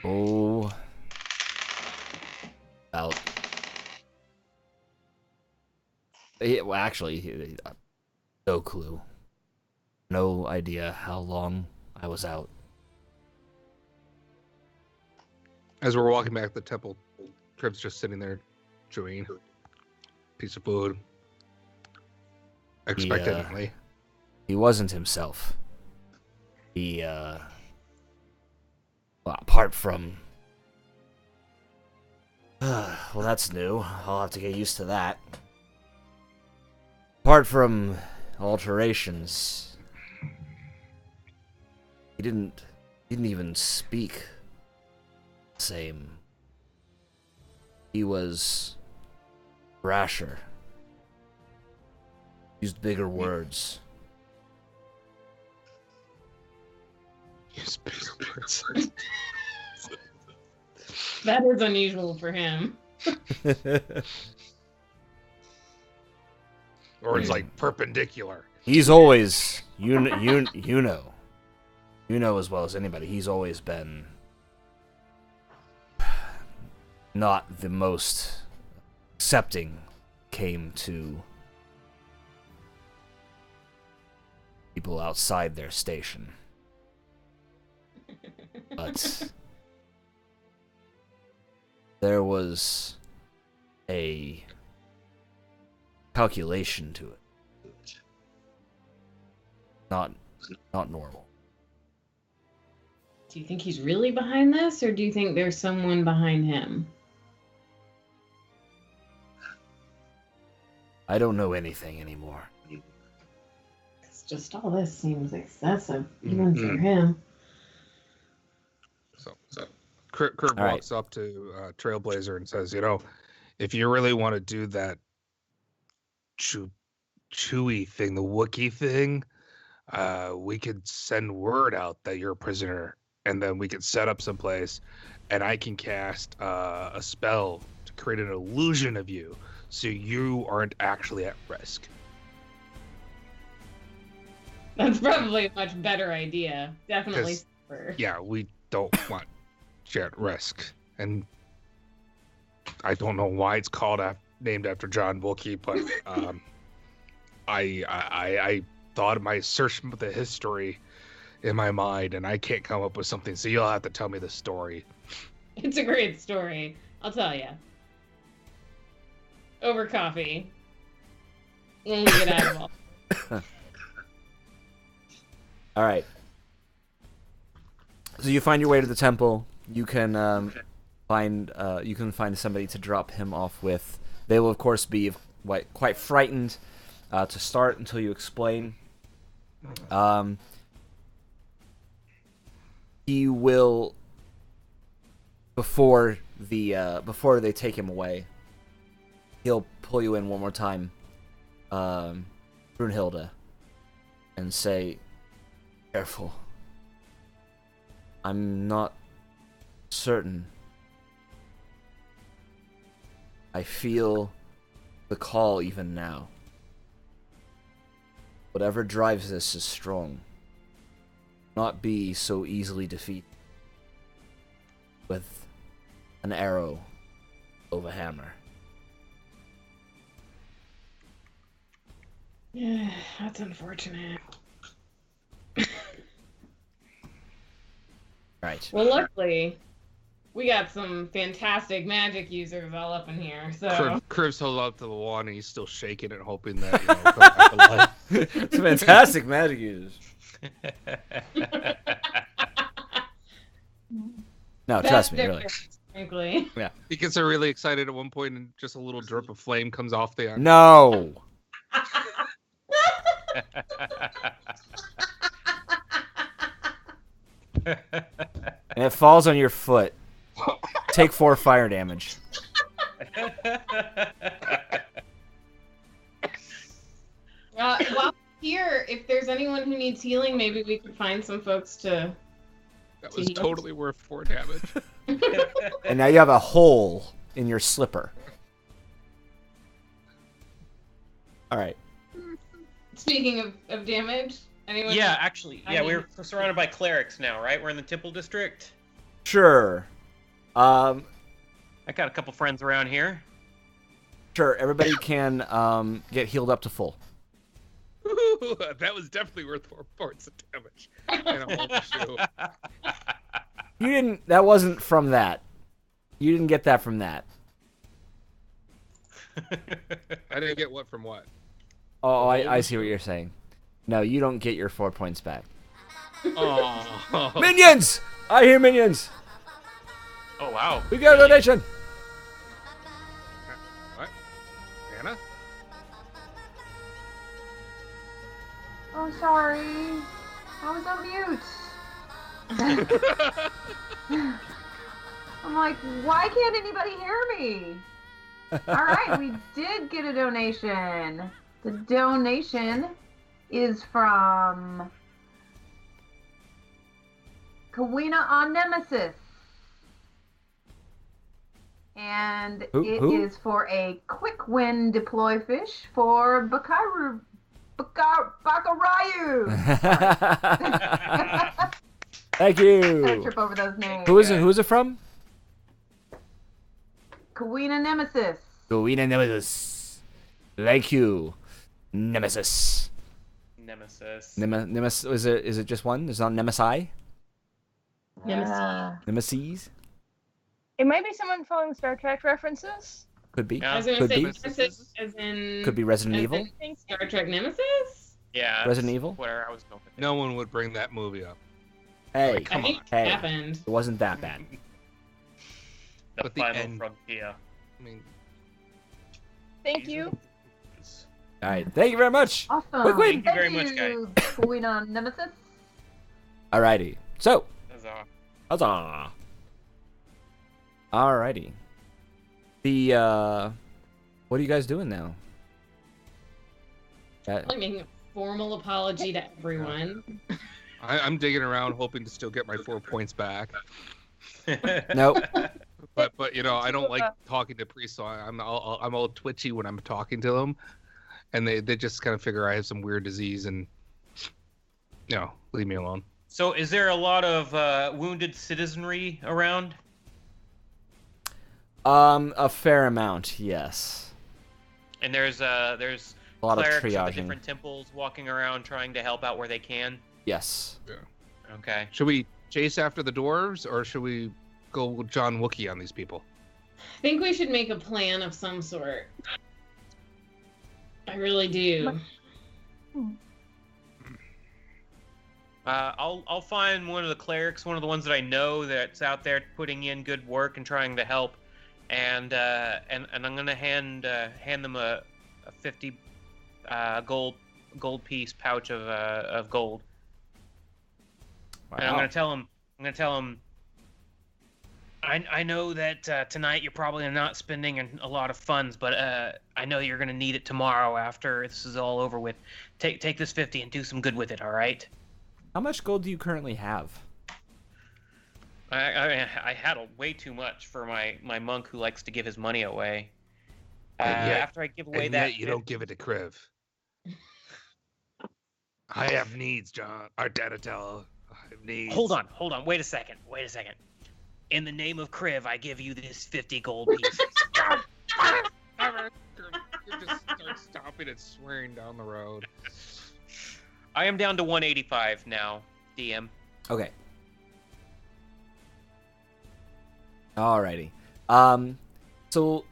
Oh. Out. Well, actually, no clue. No idea how long I was out. As we're walking back to the temple, Crib's just sitting there chewing a piece of food. Expectantly. He wasn't himself. He, well, apart from... well, that's new. I'll have to get used to that. Apart from alterations, he didn't even speak the same. He was brasher. Used bigger words. Use bigger words. That is unusual for him. Or it's like perpendicular. He's always, you know as well as anybody, he's always been not the most accepting came to people outside their station. But there was a calculation to it. Not normal. Do you think he's really behind this, or do you think there's someone behind him? I don't know anything anymore. It's just all this seems excessive, even for him. So Curve walks up to Trailblazer and says, if you really want to do that Chewy thing, the Wookiee thing, we could send word out that you're a prisoner, and then we could set up someplace, and I can cast a spell to create an illusion of you, so you aren't actually at risk. That's probably a much better idea. Definitely safer. Yeah, we don't want you at risk, and I don't know why it's named after John Wookiee, but I thought of my search of the history in my mind, and I can't come up with something, so you'll have to tell me the story. It's a great story. I'll tell you. Over coffee. When we get out of all. All right. So you find your way to the temple. You can find somebody to drop him off with. They will, of course, be quite frightened to start until you explain. He will, before they take him away, he'll pull you in one more time, Brunhilde, and say, "Careful. I'm not certain. I feel the call even now. Whatever drives this is strong. Not be so easily defeated with an arrow of a hammer." Yeah, that's unfortunate. Right. Well, luckily, we got some fantastic magic users all up in here. So Crib's held up to the wall, and he's still shaking it, hoping that come back to life. It's fantastic magic users. No, trust me, really. Frankly. Yeah. He gets really excited at one point, and just a little drip of flame comes off the arm. No. And it falls on your foot. Take 4 fire damage. while we're here, if there's anyone who needs healing, maybe we could find some folks to. That was totally worth 4 damage. And now you have a hole in your slipper. All right. Speaking of damage, anyone? Yeah, actually, we're surrounded by clerics now, right? We're in the Temple District. Sure. I got a couple friends around here. Sure. Everybody can get healed up to full. Ooh, that was definitely worth 4 points of damage. And a whole shoe. You didn't. That wasn't from that. You didn't get that from that. I didn't get what from what. Oh, I see what you're saying. No, you don't get your 4 points back. Oh. Minions! I hear minions. Oh wow. We got a donation. What? Anna? Oh, sorry. I was on mute. I'm like, why can't anybody hear me? All right, we did get a donation. The donation is from Kawina on Nemesis. And it is for a quick win deploy fish for Bakarayu. Thank I you. trip over those names. Who is it? Who is it from? Kawina Nemesis. Kawina Nemesis. Thank you, Nemesis. Nemesis. Nemesis. Is it just one? It's not Nemesi? Nemesis. It might be someone following Star Trek references. Could be. Yeah. I was gonna Could say be. Nemesis as in. Could be Resident as Evil. in Star Trek Nemesis. Yeah. Resident that's Evil? Where I was going with it. No one would bring that movie up. Hey, Come I think on. Hey. it happened. It wasn't that bad. The But the final end- frontier. I mean, Thank you. All right. Thank you very much. Awesome. Quick win. Thank you very much, guys. Kawina Nemesis. Alrighty. So, Huzzah. huzzah. Alrighty. What are you guys doing now? I'm making a formal apology to everyone. I'm digging around hoping to still get my 4 points back. Nope. But you know, I don't like talking to priests, so I'm all twitchy when I'm talking to them, and they just kind of figure I have some weird disease and leave me alone. So, is there a lot of wounded citizenry around? A fair amount, yes. And there's A lot of clerics of the triaging. different temples walking around trying to help out where they can. Yes. Okay. Should we chase after the dwarves, or should we go John Wookie on these people? I think we should make a plan of some sort. I really do. I'll find one of the clerics, one of the ones that I know that's out there putting in good work and trying to help, and I'm gonna hand them a 50 gold piece pouch of gold. Wow. And I'm gonna tell them. I know that tonight you're probably not spending a lot of funds, but I know you're gonna need it tomorrow after this is all over with. Take this 50 and do some good with it. All right. How much gold do you currently have? I had way too much for my monk who likes to give his money away. And yet- After I give away And that, yet you don't give it to Kriv. I have needs, John. Or Donatello. I have needs. Hold on. Wait a second. In the name of Kriv, I give you this 50 gold piece. You just start stomping and swearing down the road. I am down to 185 now, DM. Okay. Alrighty. So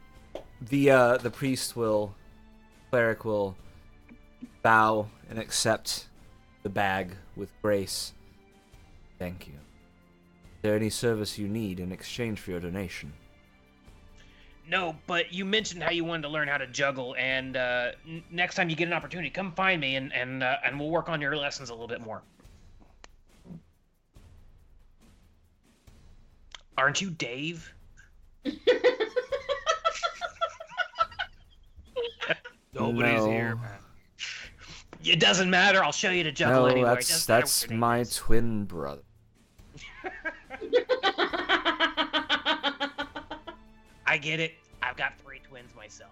the cleric will bow and accept the bag with grace. Thank you. Is there any service you need in exchange for your donation? No, but you mentioned how you wanted to learn how to juggle, and next time you get an opportunity, come find me, and we'll work on your lessons a little bit more. Aren't you Dave? Nobody's No. here, man. It doesn't matter. I'll show you to juggle No, anywhere. It that's doesn't matter that's what your name my is. twin brother. I get it. I've got 3 twins myself.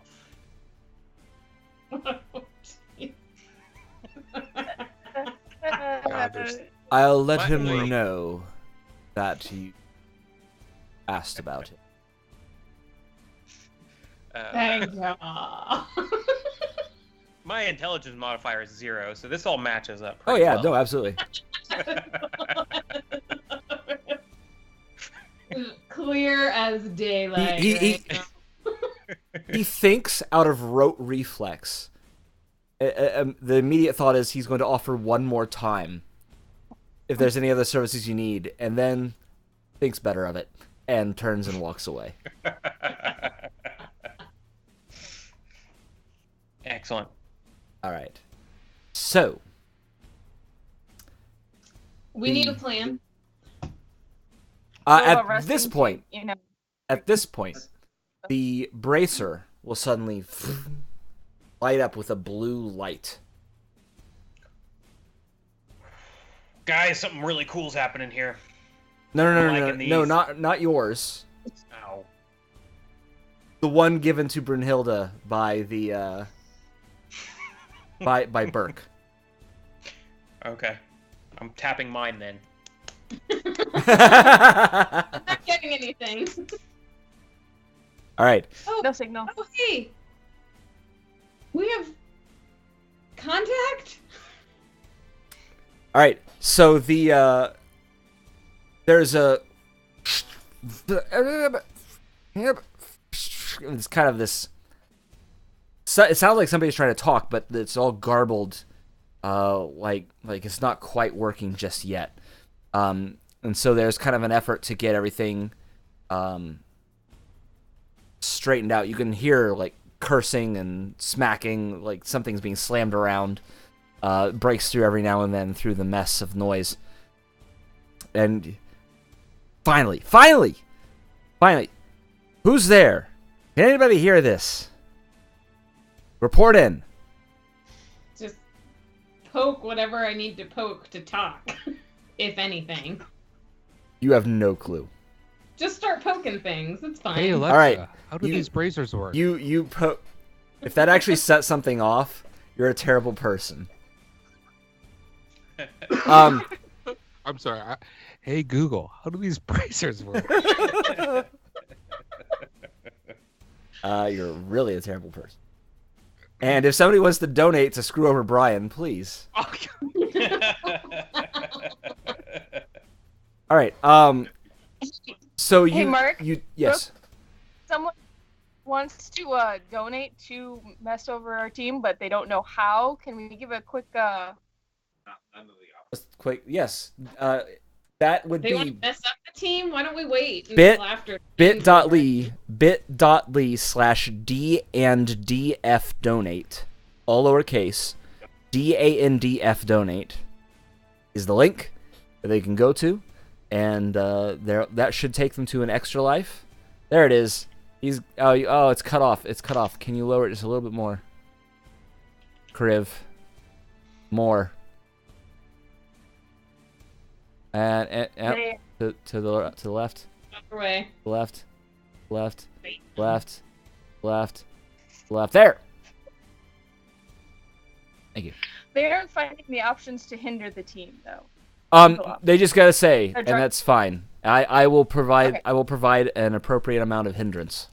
God, there's- I'll let By him the way- know that you asked about it. Thank you. My intelligence modifier is 0, so this all matches up. Oh pretty yeah, well. no, absolutely. Clear as daylight. He- right now. He thinks out of rote reflex. The immediate thought is he's going to offer one more time if there's any other services you need, and then thinks better of it and turns and walks away. Excellent. All right. So, We need a plan. What about at this resting point, to, you know, the bracer will suddenly light up with a blue light. Guys, something really cool's happening here. No, I'm no, liking no, these. not yours. Ow. The one given to Brunhilde by the by Burke. Okay. I'm tapping mine then. I'm not getting anything. All right. no signal. Oh, hey. We have contact? All right. So the there's a it's kind of this. It sounds like somebody's trying to talk, but it's all garbled. Like it's not quite working just yet. And so there's kind of an effort to get everything straightened out. You can hear like cursing and smacking, like something's being slammed around. Breaks through every now and then through the mess of noise. And finally, who's there? Can anybody hear this? Report in. Just poke whatever I need to poke to talk, if anything. You have no clue. Just start poking things. It's fine. Hey Alexa, All right. how do You- these bracers work? If that actually sets something off, you're a terrible person. I'm sorry. Hey Google, how do these bracers work? You're really a terrible person. And if somebody wants to donate to screw over Brian, please. All right. So Hey, you, Mark? yes. Someone wants to donate to mess over our team, but they don't know how. Can we give a quick Just quick. Yes. That would They want to be mess up the team? Why don't we wait Bit- until after? bit.ly/D and DF donate, all lowercase, DANDF donate is the link that they can go to, and that should take them to an extra life. There it is. Oh, it's cut off. It's cut off. Can you lower it just a little bit more? Kriv. More. And they- to the left. Other way. Left. There. Thank you. they aren't finding the options to hinder the team though. They just gotta say, They're and trying- that's fine. I will provide. Okay. I will provide an appropriate amount of hindrance.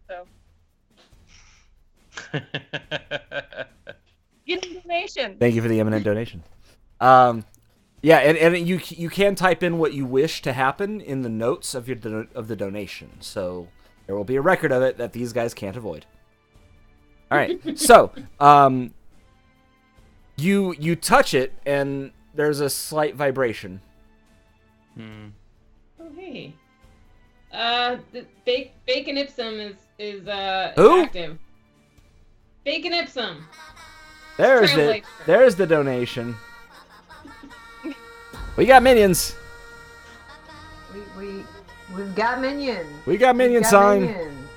So get a donation. Thank you for the imminent donation. Yeah, and you can type in what you wish to happen in the notes of of the donation, so there will be a record of it that these guys can't avoid. All right, so you touch it and there's a slight vibration. Oh hey. The Bacon Ipsum is Who? active. Bacon Ipsum. There's Trailblazer. there's the donation. We got minions. We've got minions. We got minion We've got sign. minions.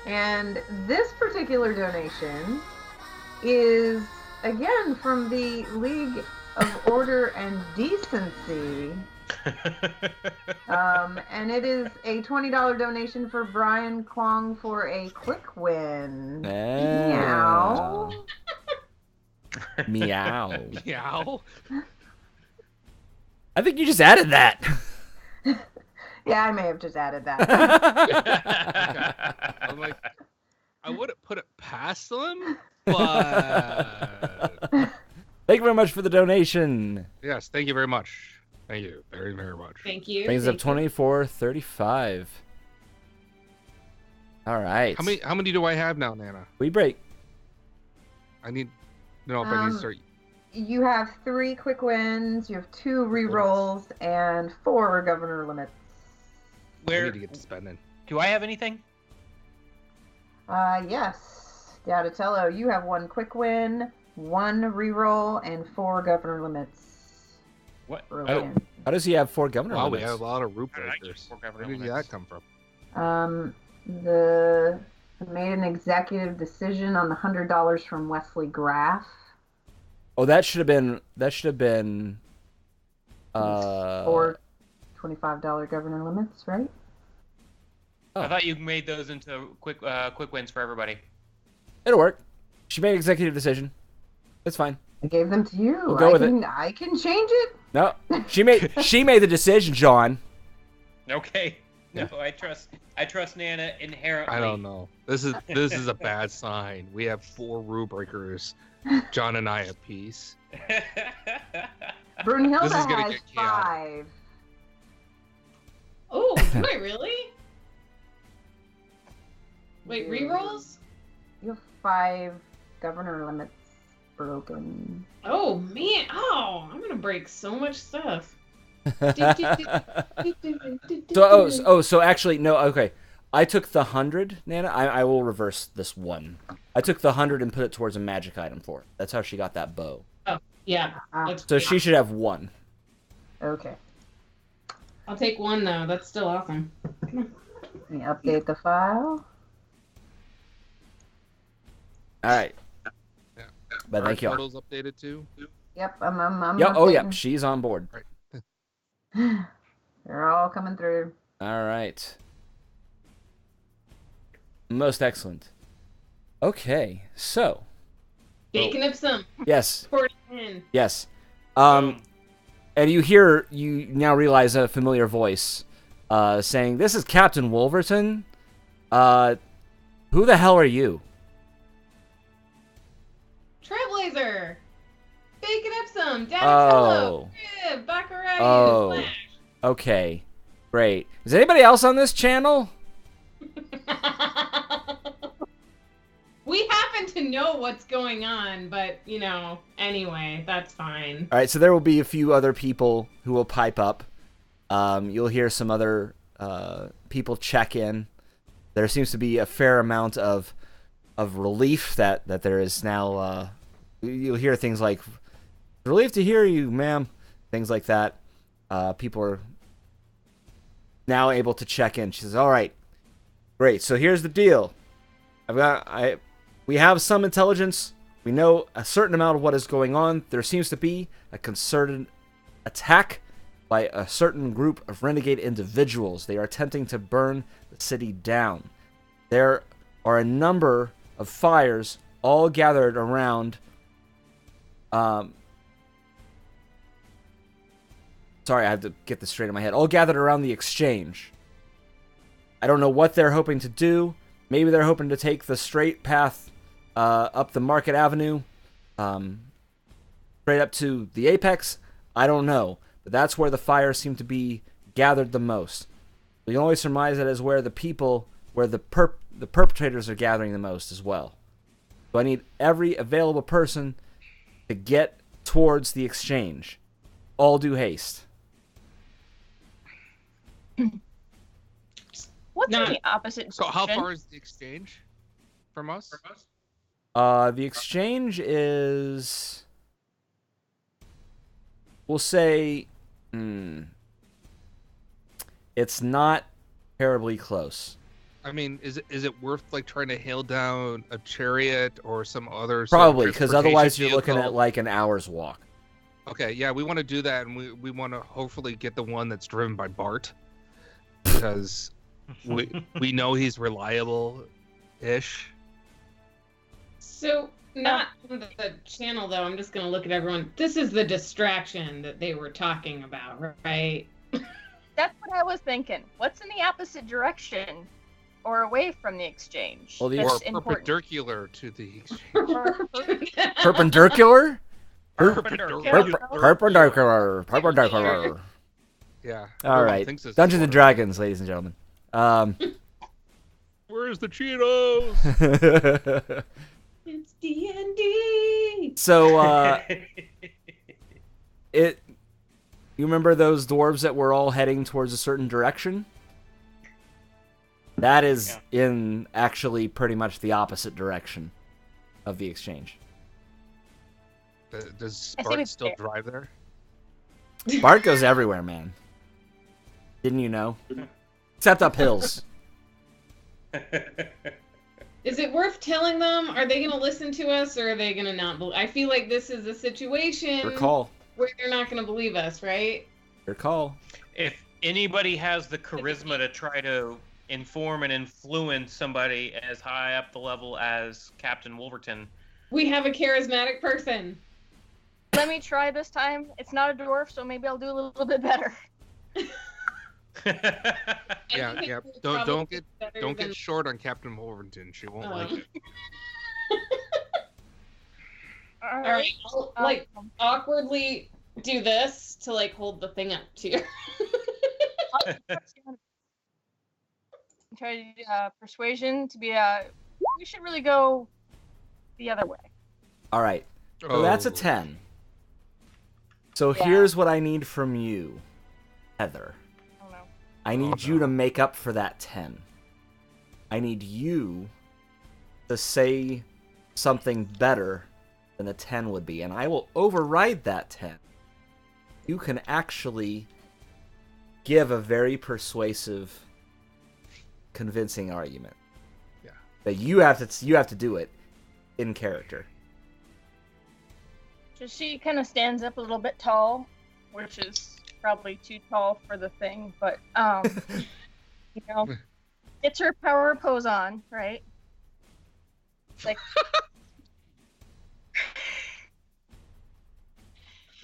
And this particular donation is again from the League of Order and Decency. And it is a $20 donation for Brian Kwong for a quick win. Meow. Meow. Meow. I think you just added that. Yeah, I may have just added that. I'm like, I wouldn't put it past them, but Thank you very much for the donation. yes, thank you very much. Thank you very, very much. Thank you. Brings up thank you. 24.35. All right. How many do I have now, Nana? We break. I need to know if I need to start. You have 3 quick wins, you have 2 rerolls, and 4 governor limits. I Where need to get to spending. do I have anything? Yes. Donatello, you have 1 quick win, 1 reroll, and 4 governor limits. What? For a Oh. win. How does he have 4 governor Wow, we limits? have a lot of root How did I get breakers. 4 governor Where did limits? that come from? Made an executive decision on the $100 from Wesley Graff. Oh, that should have been. Or $25 governor limits, right? Oh. I thought you made those into quick wins for everybody. It'll work. She made an executive decision. It's fine. I gave them to you. We'll go with it. I can change it. No, she made the decision, John. Okay. No, I trust Nana inherently. I don't know. This is a bad sign. We have 4 rule breakers. John and I at peace. Brunhilde This is gonna has get chaotic. 5. Oh, do I really? Wait, rerolls? You have 5 governor limits broken. Oh man! Oh, I'm gonna break so much stuff. So actually, no. Okay, I took the 100, Nana. I will reverse this one. I took the 100 and put it towards a magic item for it. That's how she got that bow. Yeah. Ah, That's So great. she should have 1. okay. I'll take 1 though. That's still awesome. Let me update the file. All right. Yeah. But thank you. Totals updated too. Yep, I'm Yeah. Oh yeah, updating. she's on board. They're all coming through. All right. Most excellent. Okay, so Bacon of some. yes, 40 yes. Boom. And you now realize a familiar voice saying, "This is Captain Wolverton. Who the hell are you?" Trailblazer. Bacon of some. Donatello. Crib. Baccarat. Oh. Slash. Okay, great. Is anybody else on this channel? We happen to know what's going on, but, anyway, that's fine. All right, so there will be a few other people who will pipe up. You'll hear some other people check in. There seems to be a fair amount of relief that there is now. You'll hear things like, "Relief to hear you, ma'am," things like that. People are now able to check in. She says, "All right, great. So here's the deal. We have some intelligence. We know a certain amount of what is going on. There seems to be a concerted attack by a certain group of renegade individuals. They are attempting to burn the city down. There are a number of fires all gathered around. Sorry, I have to get this straight in my head. All gathered around the exchange. I don't know what they're hoping to do. Maybe they're hoping to take the straight path up the Market Avenue, straight up to the Apex. I don't know, but that's where the fires seem to be gathered the most. We can only surmise that is where the perpetrators are gathering the most as well. So I need every available person to get towards the exchange. All due haste." What's in No. the opposite So how direction? far is the exchange from us? The exchange is, we'll say, it's not terribly close. I mean, is it worth like trying to hail down a chariot or some other sort of Probably, because otherwise you're looking at like an hour's walk. Okay, yeah, we want to do that, and we want to hopefully get the one that's driven by Bart, because we know he's reliable-ish. So, not on the channel, though. I'm just going to look at everyone. This is the distraction that they were talking about, right? That's what I was thinking. What's in the opposite direction or away from the exchange? Well, Or that's important. perpendicular to the exchange. Perpendicular? Perpendicular. Perpendicular. Yeah. All everyone right. thinks it's Dungeons and water. Dragons, ladies and gentlemen. Where's the Cheetos? It's D&D. So, you remember those dwarves that were all heading towards a certain direction? That is in actually pretty much the opposite direction of the exchange. Does I see Bart what's still there. drive there? Bart goes everywhere, man. Didn't you know? Except up hills. Is it worth telling them? Are they going to listen to us, or are they going to not believe? I feel like this is a situation Your call. where they're not going to believe us, right? Your call. If anybody has the charisma to try to inform and influence somebody as high up the level as Captain Wolverton, We have a charismatic person. Let me try this time. It's not a dwarf, so maybe I'll do a little bit better. Yeah, think yeah. it's Don't probably better don't than- get short on Captain Wolverton. She won't like it. All All right, I'll, like awkwardly do this to like hold the thing up to you. Try persuasion to be we should really go the other way. All right. So that's a Oh. 10. So Yeah. here's what I need from you, Heather. Oh no. I need you to make up for that 10. I need you to say something better than a 10 would be, and I will override that 10. You can actually give a very persuasive, convincing argument. Yeah. That you have to do it in character. So she kind of stands up a little bit tall, which is probably too tall for the thing, but you know, gets her power pose on, right? Like,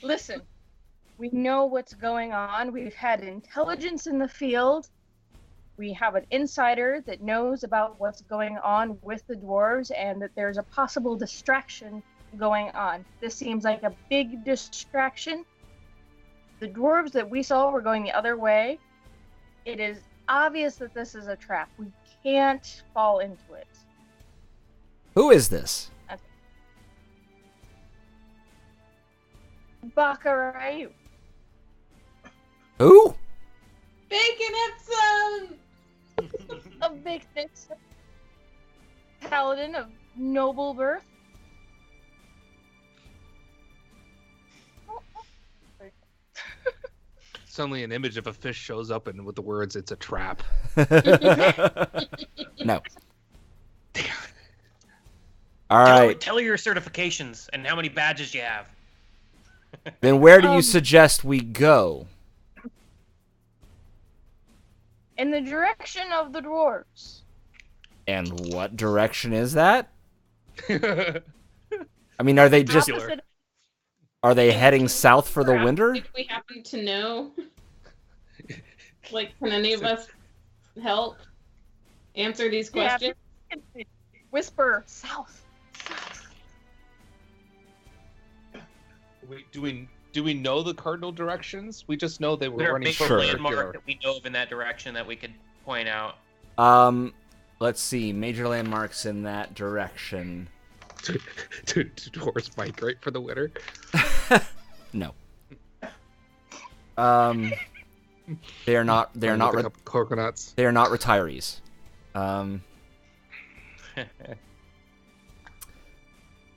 listen, we know what's going on. We've had intelligence in the field. We have an insider that knows about what's going on with the dwarves and that there's a possible distraction going on. This seems like a big distraction. The dwarves that we saw were going the other way. It is obvious that this is a trap. We can't fall into it. Who is this? Bakarayu. Who? Bacon Epsom! A big thick paladin of noble birth. Suddenly, an image of a fish shows up, and with the words, "It's a trap." No. All right. Tell her your certifications and how many badges you have. Then where do you suggest we go? In the direction of the dwarves. And what direction is that? I mean, are they just Opposite- are they heading south for the Perhaps winter? If we happen to know, like, can any of us help answer these Yeah. questions? Whisper south. South. Do we know the cardinal directions? We just know they were There are running big Sure. landmarks that we know of in that direction that we could point out. Let's see, major landmarks in that direction. to towards migrate for the winter. No. They are not. They are not. With a couple coconuts. They are not retirees.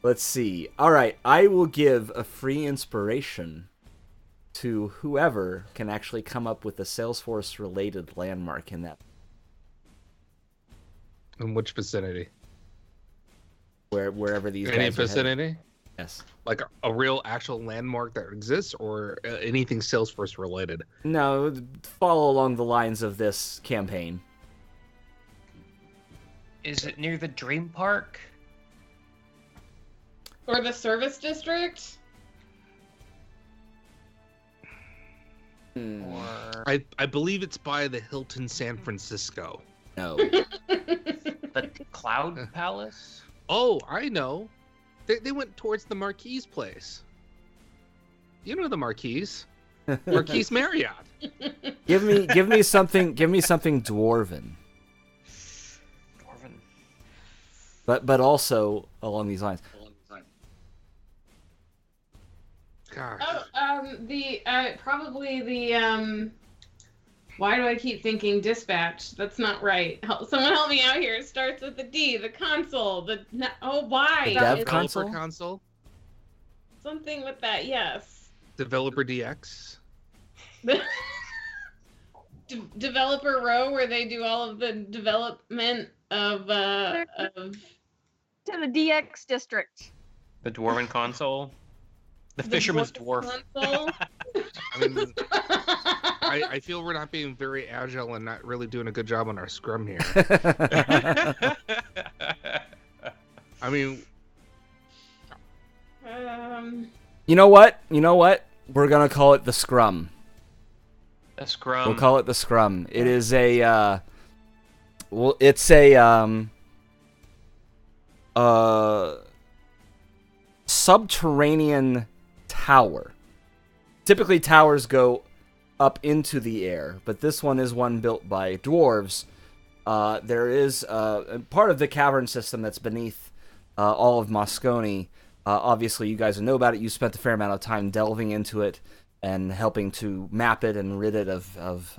Let's see. All right, I will give a free inspiration to whoever can actually come up with a Salesforce-related landmark in that. In which vicinity? Wherever these Any guys are headed. vicinity? Yes. Like a real actual landmark that exists, or anything Salesforce related? No, follow along the lines of this campaign. Is it near the Dream Park? Or the service district? Or I believe it's by the Hilton San Francisco. No. the Cloud Palace? Oh, I know. They went towards the Marquis place. You know the Marquis. Marquis Marriott. Give me something dwarven. Dwarven. But also along these lines. Gosh. Probably the why do I keep thinking dispatch? That's not right. Someone help me out here. It starts with the D, the console, why? The dev Developer console? console? Something with that, yes. Developer DX? Developer row, where they do all of the development of To the DX district. The Dwarven console? The Fisherman's Dwarf. console. I mean, I feel we're not being very agile and not really doing a good job on our scrum here. I mean, You know what? We're gonna call it the scrum. The scrum. We'll call it the scrum. It is a it's a subterranean tower. Typically towers go up into the air, but this one is one built by dwarves. There is part of the cavern system that's beneath all of Moscone. Obviously, you guys know about it. You spent a fair amount of time delving into it and helping to map it and rid it of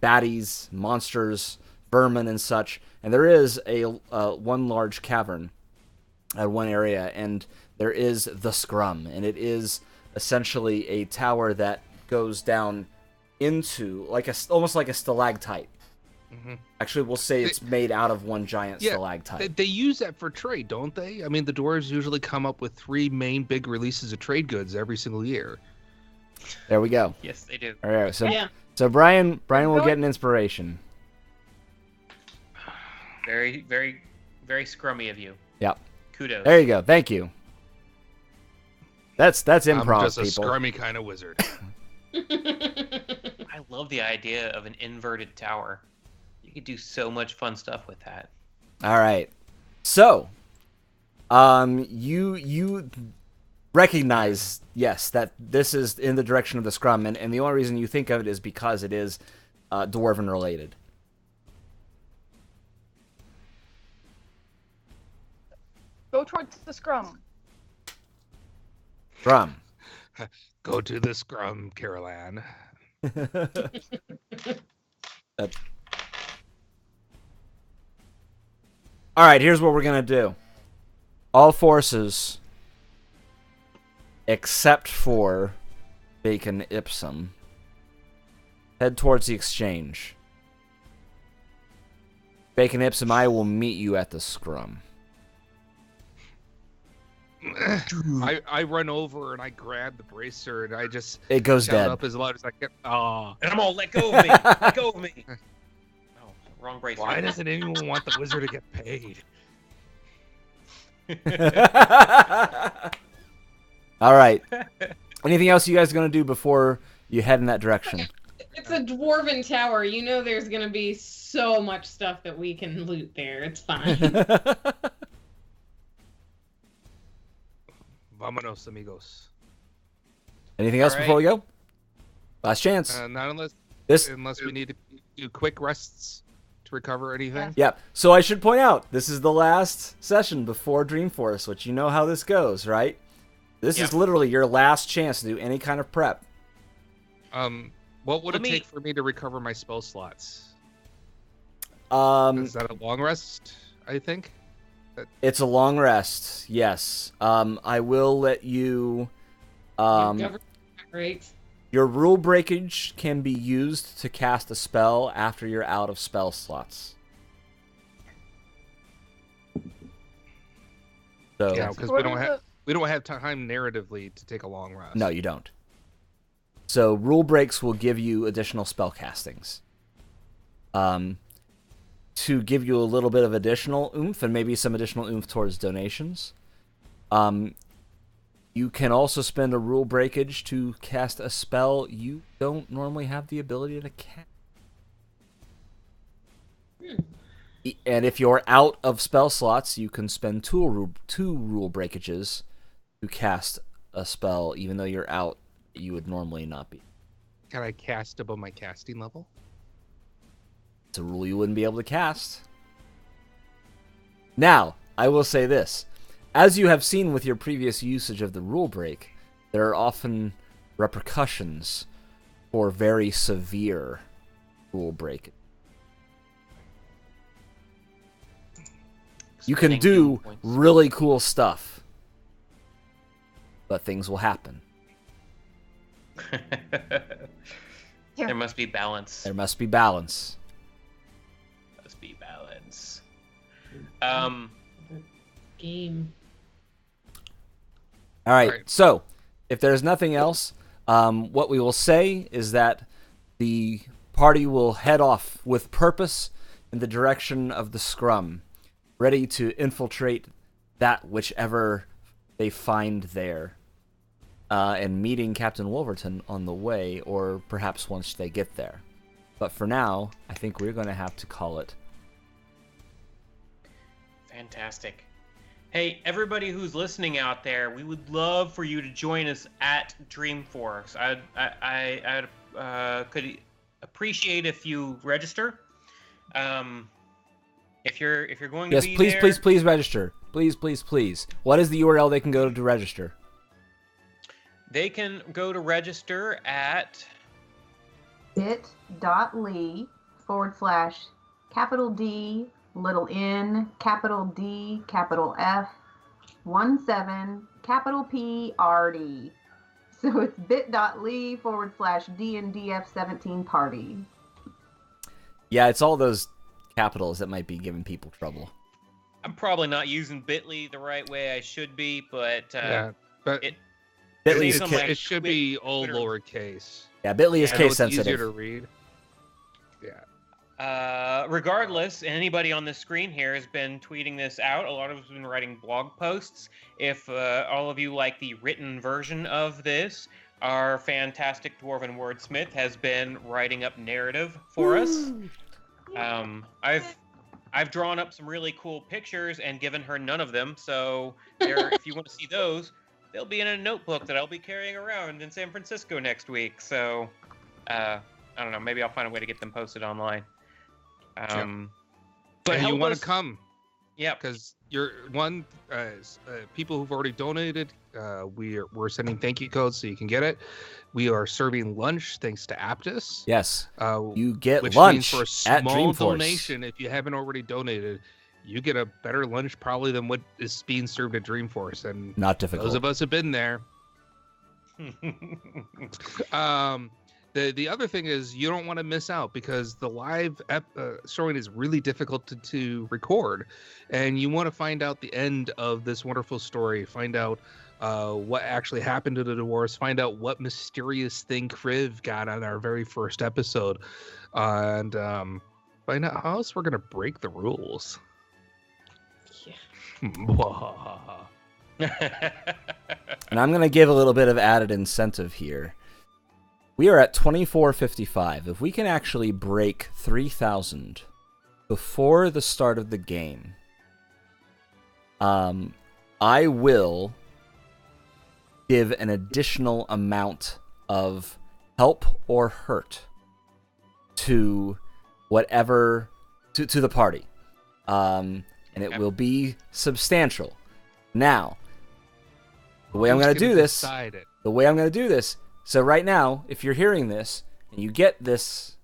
baddies, monsters, vermin, and such. And there is a one large cavern at one area, and there is the scrum, and it is essentially a tower that goes down into almost like a stalactite. mm-hmm. Actually, we'll say it's made out of one giant stalactite. They use that for trade, don't they? I mean, the dwarves usually come up with 3 main big releases of trade goods every single year. There we go. Yes, they do. All right, so Yeah. so Brian will get an inspiration. Very, very, very scrummy of you. Yep. Kudos. There you go. Thank you. That's improv, I'm just a people. scrummy kind of wizard. I love the idea of an inverted tower. You could do so much fun stuff with that. All right. So, you recognize, yes, that this is in the direction of the scrum, and the only reason you think of it is because it is dwarven related. Go towards the scrum. Scrum. Go to the scrum, Caroline. All right, here's what we're going to do. All forces, except for Bacon Ipsum, head towards the exchange. Bacon Ipsum, I will meet you at the scrum. I run over and I grab the bracer and I just It goes shout dead. up as loud as I can. Oh, And I'm all, let go of me. Let go of me. Oh, wrong bracelet. why doesn't anyone want the wizard to get paid? All right. Anything else you guys are going to do before you head in that direction? It's a dwarven tower. You know there's going to be so much stuff that we can loot there. It's fine. Vámonos, amigos. Anything else All right. before we go? Last chance. Not unless This we need to do quick rests to recover anything. Yeah, so I should point out, this is the last session before Dreamforce, which you know how this goes, right? This is Yeah. literally your last chance to do any kind of prep. What would Let it me- take for me to recover my spell slots? Um, Is that a long rest? I think. it's a long rest, yes. I will let you... Great. Your rule breakage can be used to cast a spell after you're out of spell slots. So Yeah, because we don't have time narratively to take a long rest. no, you don't. So rule breaks will give you additional spell castings. To give you a little bit of additional oomph and maybe some additional oomph towards donations. You can also spend a rule breakage to cast a spell you don't normally have the ability to cast. And if you're out of spell slots, you can spend two rule breakages to cast a spell, even though you're out, you would normally not be. Can I cast above my casting level? It's a rule you wouldn't be able to cast. Now, I will say this. As you have seen with your previous usage of the rule break, there are often repercussions for very severe rule break. You can Spending do doom points. really cool stuff, but things will happen. There must be balance. There must be balance. Must be balance. Game. All right, Right. so if there's nothing else, what we will say is that the party will head off with purpose in the direction of the scrum, ready to infiltrate that whichever they find there, and meeting Captain Wolverton on the way, or perhaps once they get there. But for now, I think we're going to have to call it. Fantastic. Hey, everybody who's listening out there, we would love for you to join us at Dreamforce. I could appreciate if you register. If you're going to Yes, be please, there, please register. Please. What is the URL they can go to register? they can go to register at bit.ly/capital D, little n, capital D, capital F, 17, capital P, RD. So it's bit.ly/DNDF17 party. Yeah, it's all those capitals that might be giving people trouble. I'm probably not using Bitly the right way I should be, but Yeah, but it Bitly is saves on ca- my it should be all Twitter. lowercase. Yeah, Bitly is Yeah, case It's easier sensitive. to read. Yeah. Regardless, anybody on the screen here has been tweeting this out. A lot of us have been writing blog posts. If all of you like the written version of this, our fantastic dwarven wordsmith has been writing up narrative for us. I've drawn up some really cool pictures and given her none of them. So if you want to see those, they'll be in a notebook that I'll be carrying around in San Francisco next week. So I don't know. Maybe I'll find a way to get them posted online. But And help you want us- to come Yeah, because you're people who've already donated. We're sending thank you codes so you can get it. We are serving lunch thanks to Aptus. Yes, Uh, you get which lunch means for a at small Dreamforce. donation, if you haven't already donated, you get a better lunch probably than what is being served at Dreamforce. And Not difficult. those of us have been there. The other thing is you don't want to miss out because the live showing is really difficult to record, and you want to find out the end of this wonderful story. Find out what actually happened to the dwarves. Find out what mysterious thing Kriv got on our very first episode, and find out how else we're gonna break the rules. And I'm going to give a little bit of added incentive here. We are at 2455. If we can actually break 3,000 before the start of the game, I will give an additional amount of help or hurt to whatever to the party, and it will be substantial. Now, the way I'm going to do this, so right now, if you're hearing this and you get this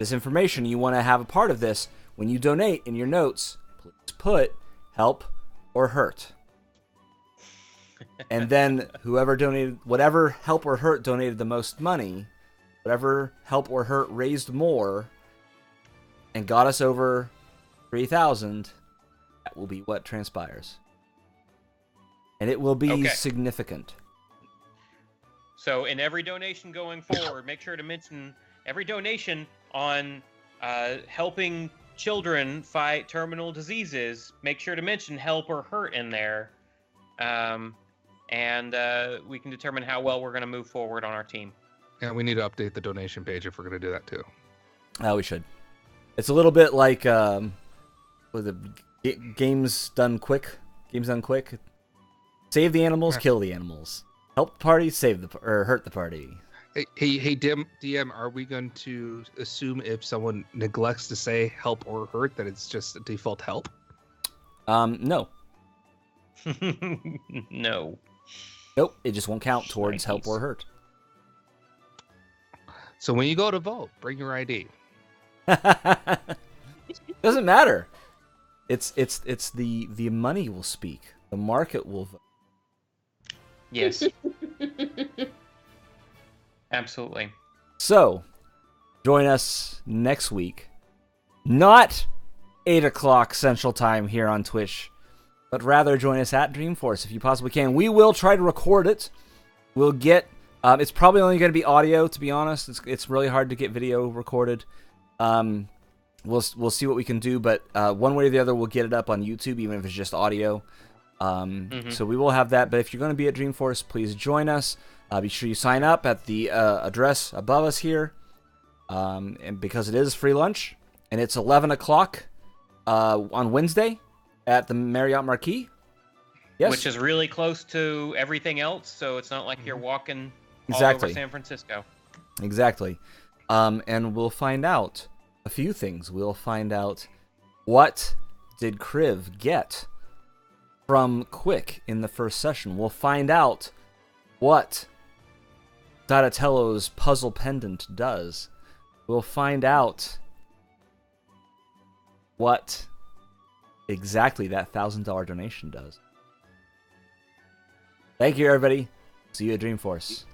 information, you want to have a part of this, when you donate in your notes, please put help or hurt. And then whoever donated, whatever help or hurt donated the most money, whatever help or hurt raised more and got us over 3,000, that will be what transpires. and it will be Okay. significant. So in every donation going forward, make sure to mention every donation on helping children fight terminal diseases. Make sure to mention help or hurt in there. And we can determine how well we're going to move forward on our team. And we need to update the donation page if we're going to do that too. We should. It's a little bit like with the games done quick. Games done quick. Save the animals, kill the animals. Help the party, or hurt the party. Hey, DM, are we going to assume if someone neglects to say help or hurt that it's just a default help? No. No. Nope. It just won't count towards help or hurt. So when you go to vote, bring your ID. Doesn't matter. It's the money will speak. The market will vote. Yes. Absolutely. So, join us next week. Not 8 o'clock Central Time here on Twitch, but rather join us at Dreamforce if you possibly can. We will try to record it. We'll get... it's probably only going to be audio, to be honest. It's really hard to get video recorded. We'll see what we can do, but one way or the other, we'll get it up on YouTube, even if it's just audio. So we will have that, but if you're going to be at Dreamforce, please join us. Be sure you sign up at the address above us here, and because it is free lunch, and it's 11 o'clock on Wednesday at the Marriott Marquis. Yes. Which is really close to everything else, so it's not like you're walking all Exactly. over San Francisco. Exactly. And we'll find out a few things. We'll find out what did Kriv get from Quick in the first session. We'll find out what Donatello's puzzle pendant does. We'll find out what exactly that $1,000 donation does. Thank you, everybody. See you at Dreamforce.